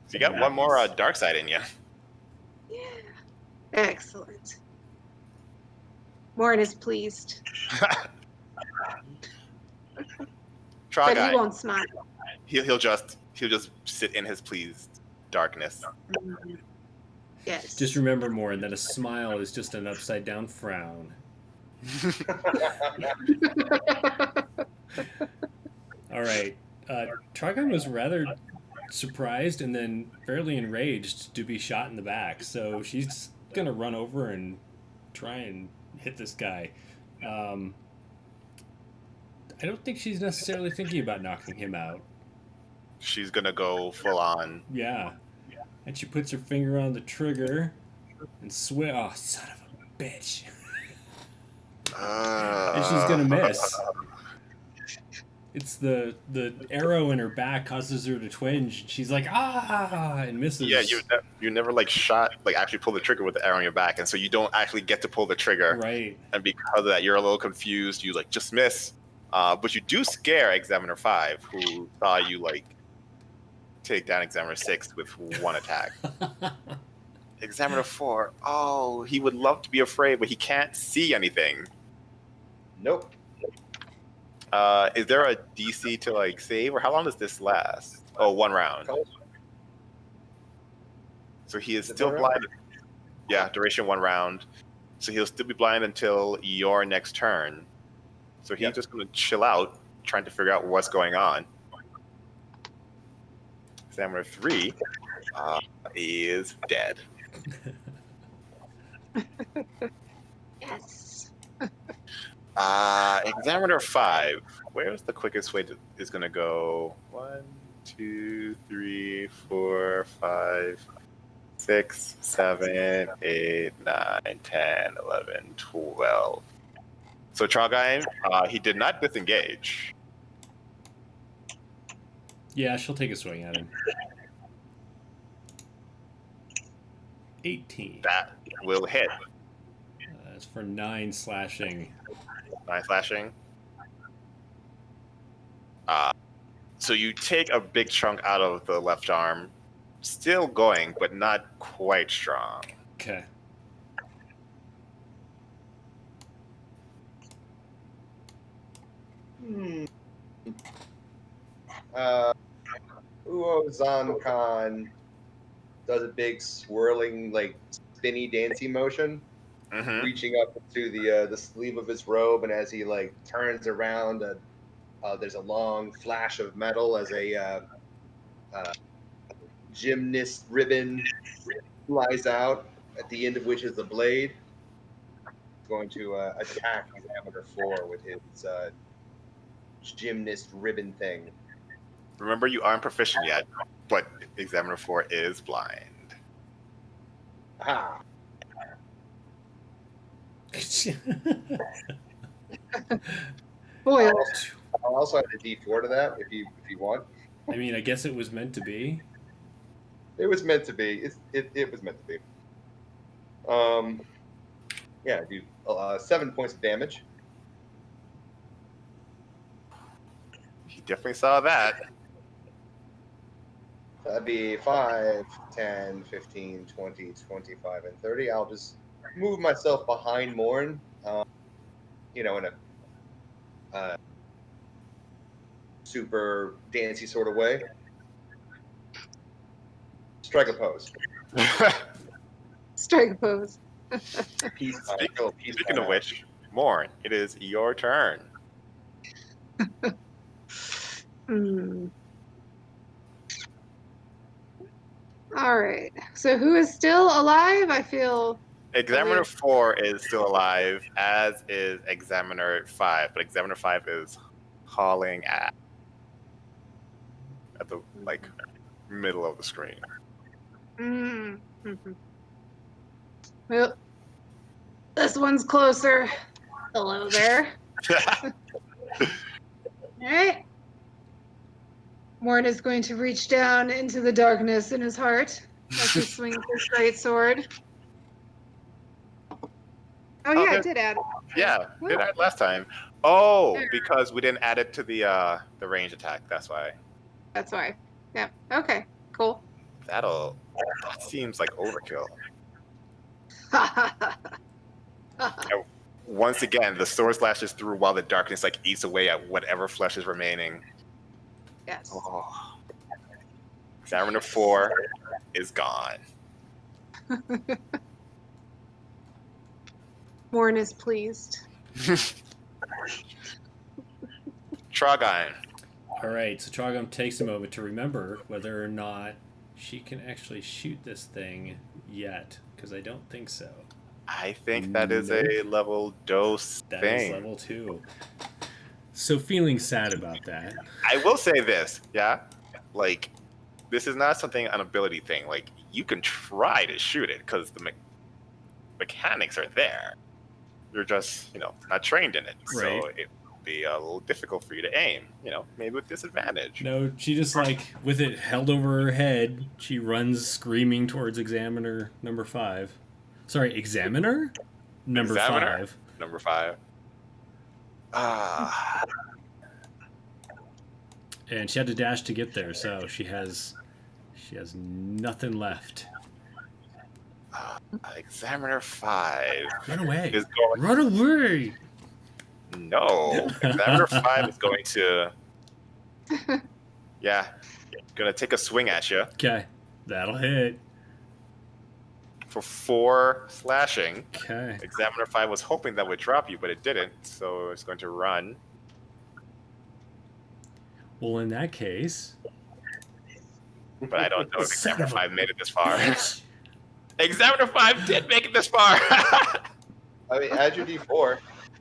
So you got one more dark side in you. Yeah. Excellent. Morn is pleased, but he Trahggeim, won't smile. he'll just sit in his pleased darkness. Yes. Just remember, Morn, that a smile is just an upside down frown. All right. Trahggeim was rather surprised and then fairly enraged to be shot in the back, so she's gonna run over and try and hit this guy. I don't think she's necessarily thinking about knocking him out. She's gonna go full on. Yeah. And she puts her finger on the trigger and oh, son of a bitch. And she's gonna miss. It's the arrow in her back causes her to twinge. She's like, ah, and misses. Yeah, you never like shot, like actually pull the trigger with the arrow on your back, and so you don't actually get to pull the trigger. Right. And because of that, you're a little confused. You like just miss, but you do scare Examiner 5, who saw you like take down Examiner 6 with one attack. Examiner 4, oh, he would love to be afraid, but he can't see anything. Nope. Is there a DC to like save, or how long does this last? Oh, 1 round. So he is still blind. Yeah, duration 1 round. So he'll still be blind until your next turn. So he's just going to chill out, trying to figure out what's going on. Examiner 3 is dead. Yes. Examiner 5. Where's the quickest way is going to go? 1, 2, 3, 4, 5, 6, 7, 8, 9, 10, 11, 12. So Trahggeim, he did not disengage. Yeah, she'll take a swing at him. 18. That will hit. That's for 9 slashing. 9 slashing. So you take a big chunk out of the left arm. Still going, but not quite strong. Okay. Uo-Zan-Khan does a big swirling, like spinny, dancey motion, reaching up to the sleeve of his robe, and as he like turns around, there's a long flash of metal as a gymnast ribbon flies out, at the end of which is a blade. Going to attack Examiner 4 with his gymnast ribbon thing. Remember, you aren't proficient yet, but Examiner 4 is blind. Ah. Boy, I'll also add a D4 to that if you want. I mean, I guess it was meant to be. It was meant to be. It was meant to be. Yeah, do 7 points of damage. He definitely saw that. That'd be 5, 10, 15, 20, 25, and 30. I'll just move myself behind Morn, in a super dancey sort of way. Strike a pose. Strike a pose. Peace. Speaking of which, Morn, it is your turn. Hmm. All right. So who is still alive? I feel. Examiner 4 is still alive, as is Examiner 5, but Examiner 5 is hauling at the middle of the screen. Mm-hmm. Well, this one's closer. Hello there. All right. Morn is going to reach down into the darkness in his heart as he swings his great sword. Oh yeah, I did add it. Yeah, did add last time. Oh, because we didn't add it to the range attack. That's why. That's why. Yeah. Okay. Cool. That seems like overkill. Once again, the sword slashes through while the darkness eats away at whatever flesh is remaining. Yes. Oh. Examiner 4 is gone. Morn is pleased. Trahggeim. All right, so Trahggeim takes a moment to remember whether or not she can actually shoot this thing yet, because I don't think so. I think that is a level dose That thing. is level 2. So feeling sad about that. I will say this, yeah? This is not an ability thing. You can try to shoot it, because the mechanics are there. You're just, not trained in it. Right. So it will be a little difficult for you to aim, maybe with disadvantage. No, she just with it held over her head, she runs screaming towards Examiner number 5. Sorry, Examiner? Number 5. Number 5. Ah. And she had to dash to get there, so she has nothing left. Examiner 5. Run away. Is going... Run away! No. Examiner 5 is going to... Yeah. Gonna take a swing at you. Okay. That'll hit. For 4 slashing. Okay. Examiner 5 was hoping that would drop you, but it didn't, so it's going to run. Well, in that case... But I don't know if Examiner 5 made it this far. Examiner 5 did make it this far! I mean, add your D4.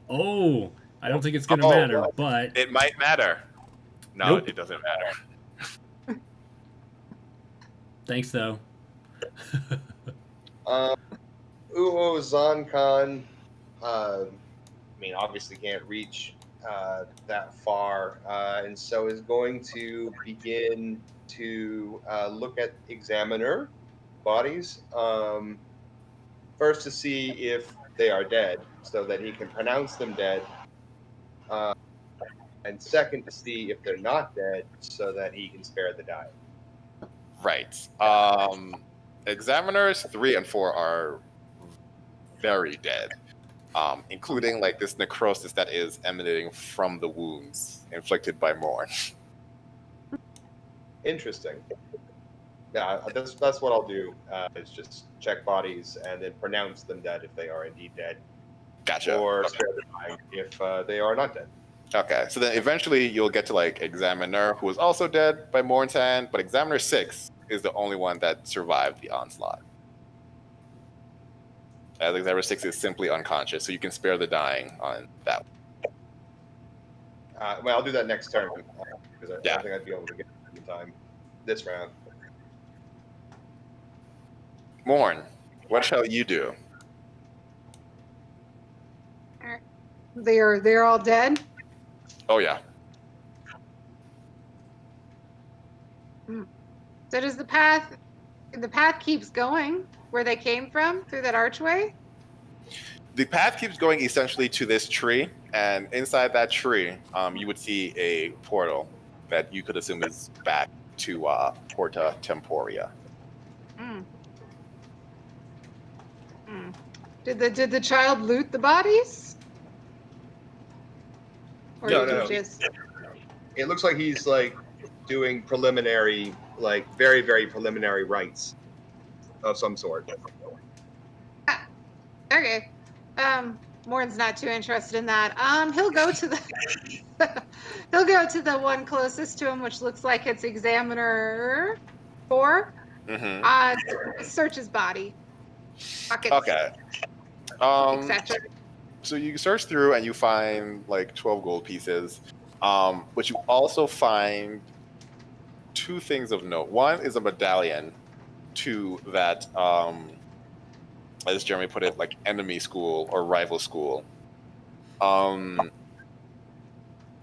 Oh, I don't think it's going to matter, well, but... It might matter. No, Nope. It doesn't matter. Thanks, though. Uo-Zan-Khan, obviously can't reach that far, and so is going to begin to look at Examiner bodies, first to see if they are dead, so that he can pronounce them dead, and second to see if they're not dead, so that he can spare the dying. Right. Examiners 3 and 4 are very dead, including this necrosis that is emanating from the wounds inflicted by Morn. Interesting. Yeah, that's what I'll do. Is just check bodies and then pronounce them dead if they are indeed dead. Gotcha. Or Okay. spare the dying if they are not dead. Okay, so then eventually you'll get to Examiner, who is also dead by Morn's hand, but Examiner 6 is the only one that survived the onslaught. As Examiner 6 is simply unconscious, so you can spare the dying on that one. I'll do that next turn because I Yeah. don't think I'd be able to get it in time this round. Morn, what shall you do? They're all dead. Oh yeah. So does the path keeps going where they came from through that archway? The path keeps going essentially to this tree, and inside that tree, you would see a portal that you could assume is back to Porta Temporea. Mm. Mm. Did the child loot the bodies? Or No, did no, he no. just... It looks like he's like doing preliminary, like very, very preliminary rites of some sort. Okay. Morn's not too interested in that. He'll go to the he'll go to the one closest to him, which looks like it's Examiner 4. Search his body, pockets, Okay. etc. So you search through and you find like 12 gold pieces, but you also find two things of note. One is a medallion to that, as Jeremy put it, like enemy school or rival school.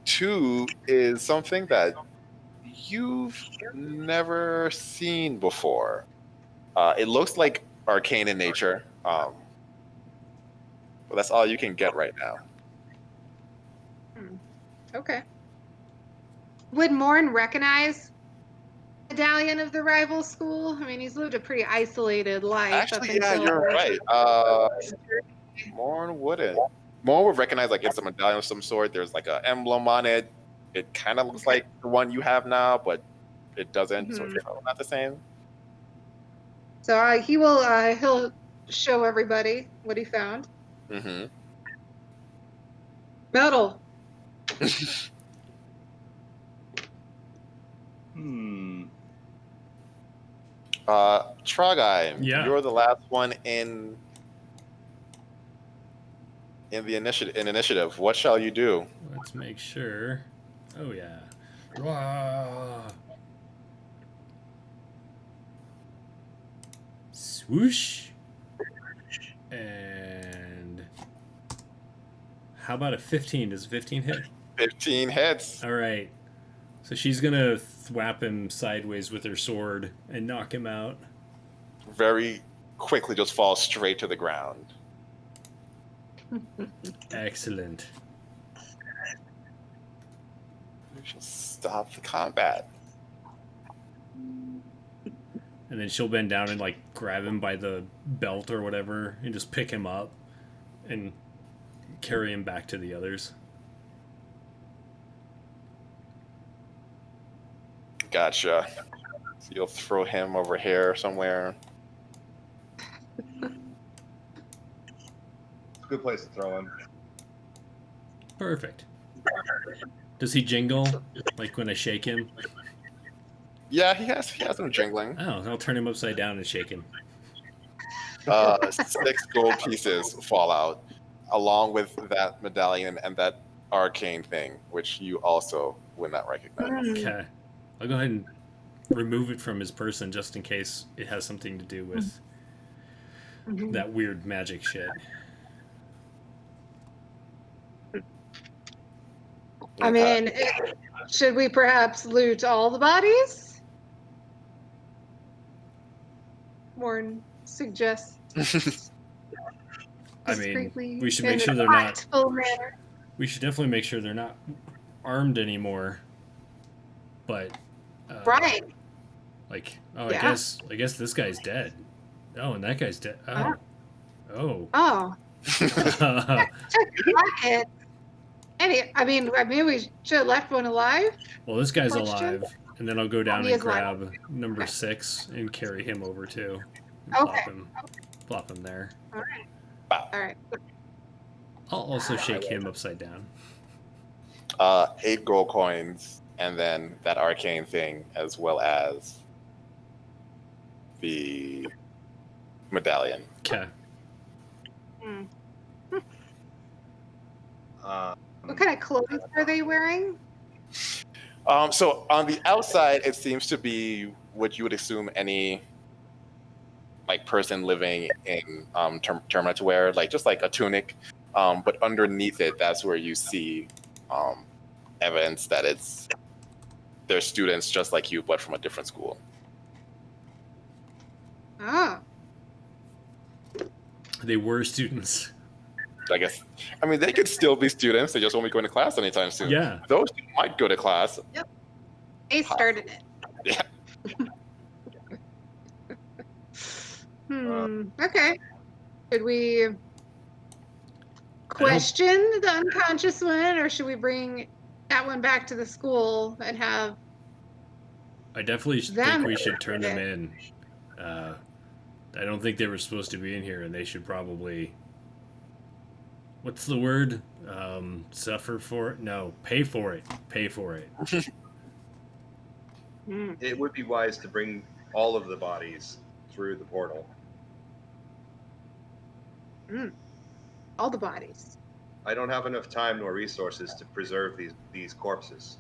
Two is something that you've never seen before. It looks like arcane in nature, but that's all you can get right now. Okay. Would Morn recognize the medallion of the rival school? I mean, he's lived a pretty isolated life. Actually, yeah, you're right. Morn wouldn't. Morn would recognize like it's a medallion of some sort. There's like an emblem on it. It kind of looks like the one you have now, but it doesn't. So it's not the same. So he will. He'll show everybody what he found. Mm-hmm. Metal. Trahggeim, Yeah. you're the last one in the initiative. What shall you do? Let's make sure. Oh yeah. Wah. Swoosh. And how about a 15? Does a 15 hit? 15 hits. All right. So she's gonna thwap him sideways with her sword and knock him out. Very quickly, just falls straight to the ground. Excellent. We shall stop the combat. And then she'll bend down and like grab him by the belt or whatever and just pick him up and carry him back to the others. Gotcha. So you'll throw him over here somewhere. Good place to throw him. Perfect. Does he jingle like when I shake him? Yeah, he has him jingling. Oh, I'll turn him upside down and shake him. 6 gold pieces fall out, along with that medallion and that arcane thing, which you also would not recognize. Okay. I'll go ahead and remove it from his person just in case it has something to do with that weird magic shit. I mean, should we perhaps loot all the bodies? Morn suggests. I mean, discreetly we should in make sure an they're not. tactful manner. We should definitely make sure they're not armed anymore. But Right. like, oh, Yeah. I guess this guy's dead. Oh, and that guy's dead. Oh, oh. Oh. Check the pocket. I mean, maybe we should have left one alive. Well, this guy's Question? alive, and then I'll go down He and is alive. grab number 6 and carry him over too. And Okay. Plop him there. All right. Wow. All right. I'll also shake him upside down. 8 gold coins, and then that arcane thing, as well as the medallion. Okay. What kind of clothes are they wearing? So on the outside, it seems to be what you would assume any like person living in Termina to wear, like just like a tunic. But underneath it, that's where you see evidence that they're students just like you, but from a different school. Oh. They were students. I guess. I mean, they could still be students. They just won't be going to class anytime soon. Yeah. Those might go to class. They started it. Yeah. Okay. Should we question the unconscious one, or should we bring that one back to the school and have I definitely them think we should turn them it? in. I don't think they were supposed to be in here, and they should probably. What's the word? Suffer for it? No, pay for it. Pay for it. It would be wise to bring all of the bodies through the portal. All the bodies. I don't have enough time nor resources to preserve these corpses.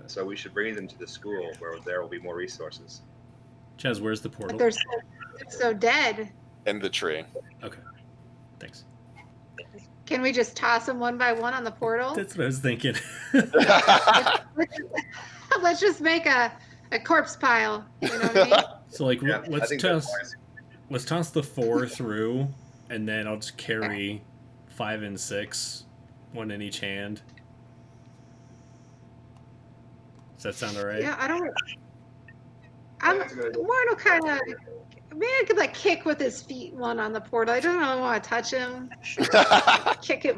So we should bring them to the school where there will be more resources. Chaz, where's the But portal? they're so dead. In the tree. Okay, thanks. Can we just toss them one by one on the portal? That's what I was thinking. Let's just make a corpse pile. You know what I mean? So like, Yeah, I let's think toss. that's wise. Let's toss the 4 through, and then I'll just carry 5 and 6, one in each hand. Does that sound alright? Yeah, I don't. That's a good idea. Morn will kind of. Maybe I could like kick with his feet one on the portal. I don't really want to touch him. Kick it.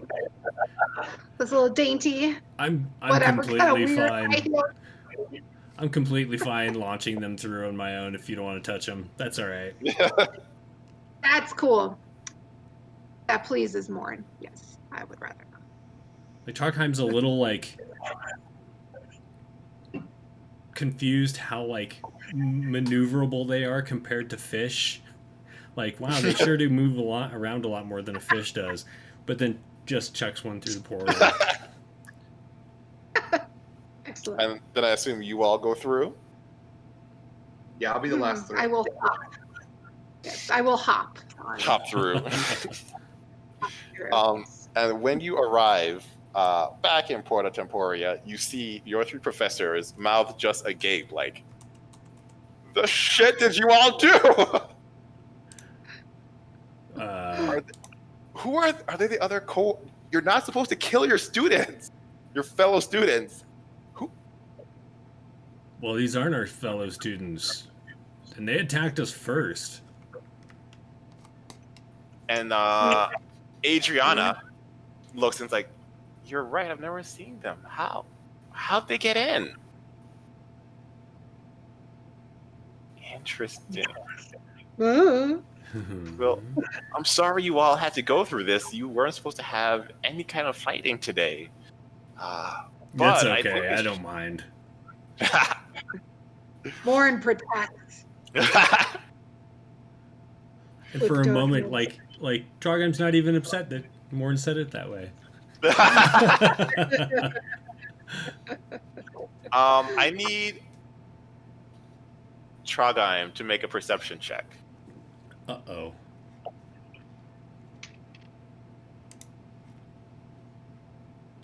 This little dainty. I'm Whatever. completely Kinda fine. weird. I'm completely fine launching them through on my own if you don't want to touch them. That's alright. That's cool. That pleases Morn. Yes, I would rather not. Like Trahggeim's a little like confused how like maneuverable they are compared to fish. Like, wow, they sure do move around a lot more than a fish does. But then just chucks one through the portal. Excellent. And then I assume you all go through. Yeah, I'll be the last three. I will hop. Yes, I will hop. Hop through. Um, And when you arrive back in Porta Temporea, you see your 3 professors, mouth just agape, like, the shit did you all do? Who are they? The other You're not supposed to kill your students, your fellow students. Well, these aren't our fellow students. And they attacked us first. And Adriana looks and's like, you're right. I've never seen them. How'd they get in? Interesting. ooh. Well, I'm sorry you all had to go through this. You weren't supposed to have any kind of fighting today. That's but okay. I don't mind. Morn protects. And for a With moment, darkness. like Trahggeim's not even upset that Morn said it that way. I need Trahggeim to make a perception check. Uh-oh.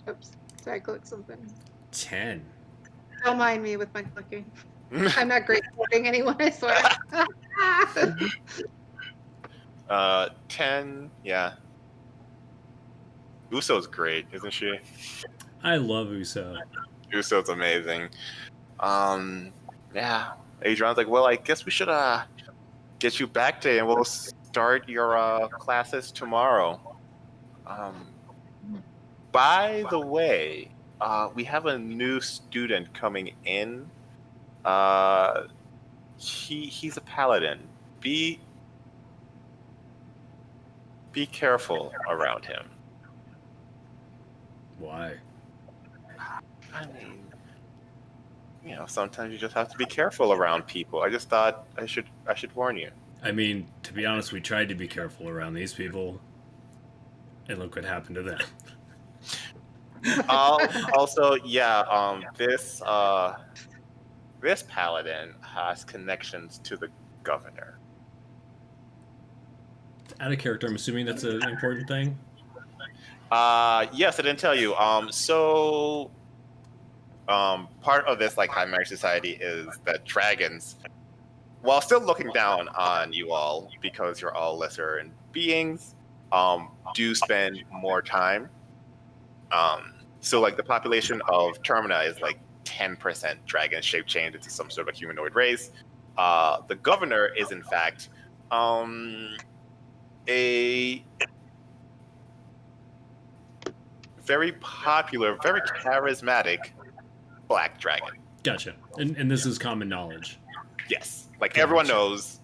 Oops. Sorry, I clicked something. 10. Don't mind me with my clicking. I'm not great at quoting anyone, I swear. 10, yeah. Uso's great, isn't she? I love Uso. Uso's amazing. Yeah. Adrian's like, well, I guess we should get you back today, and we'll start your classes tomorrow. By the way, we have a new student coming in. He's a paladin. Be careful around him. Why? I mean, sometimes you just have to be careful around people. I just thought I should warn you. I mean, to be honest, we tried to be careful around these people. And look what happened to them. Also, yeah, this paladin has connections to the governor. Out of character, I'm assuming that's an important thing. Yes, I didn't tell you. So part of this high marriage society is that dragons, while still looking down on you all because you're all lesser in beings, do spend more time. So the population of Termina is 10% dragon shape changed into some sort of a humanoid race. The governor is in fact a very popular, very charismatic black dragon. Gotcha. And this is common knowledge. Yes, like Gotcha. everyone knows,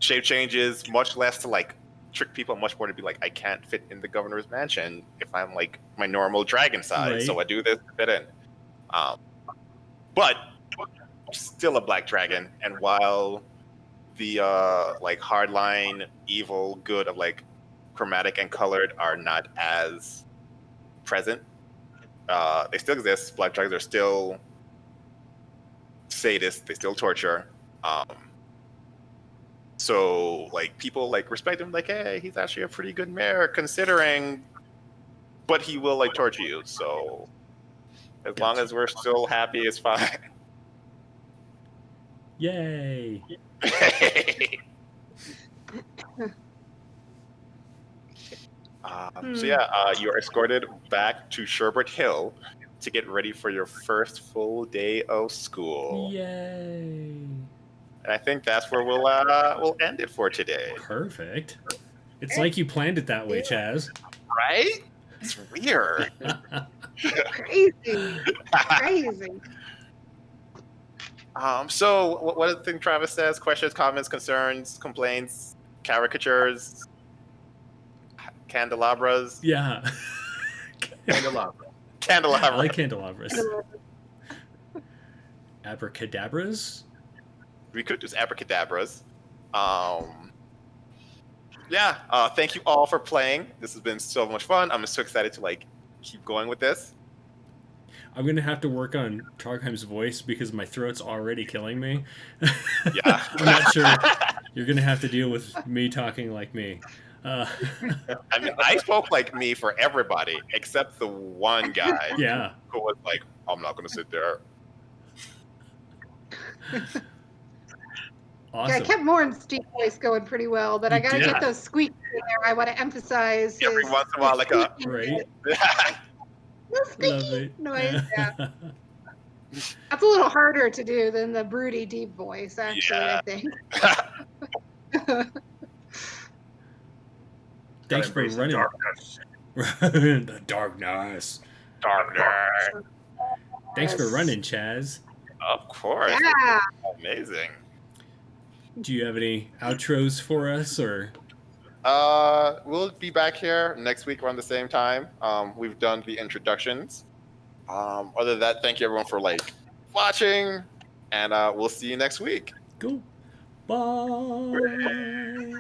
shape changes much less to like trick people, much more to be like, I can't fit in the governor's mansion if I'm like my normal dragon size, Right. so I do this to fit in. But still a black dragon, and while the like hardline evil good of like chromatic and colored are not as present, they still exist. Black dragons are still sadists, they still torture. So like people like respect him, like, hey, he's actually a pretty good mayor considering, but he will like torture you. So as long as we're still happy, it's fine. Yay. So yeah, you're escorted back to Sherbert Hill to get ready for your first full day of school. Yay. And I think that's where we'll end it for today. Perfect. It's like you planned it that way, Chaz. Right? It's weird. Crazy. Crazy. So what is the thing Travis says? Questions, comments, concerns, complaints, caricatures, candelabras? Yeah. Candelabra. I Candelabra. like candelabras. Abracadabras? We could do abracadabras. Yeah, thank you all for playing. This has been so much fun. I'm so excited to like keep going with this. I'm going to have to work on Trahggeim's voice because my throat's already killing me. Yeah. I'm not sure. You're going to have to deal with me talking like me. I mean, I spoke like me for everybody except the one guy Yeah. who was like, I'm not going to sit there. Awesome. Yeah, I kept Morn's deep voice going pretty well, but I You gotta did. get those squeaks in there. I want to emphasize Every his once in a while, like a Right. the Love squeaky it. noise. Yeah, that's a little harder to do than the broody deep voice. Actually, Yeah. I think. Thanks for Embrace the running. darkness. The darkness. darkness. Thanks for Yes. running, Chaz. Of course. Yeah. Amazing. Do you have any outros for us, or? We'll be back here next week around the same time. We've done the introductions. Other than that, thank you everyone for like watching, and we'll see you next week. Cool. Bye.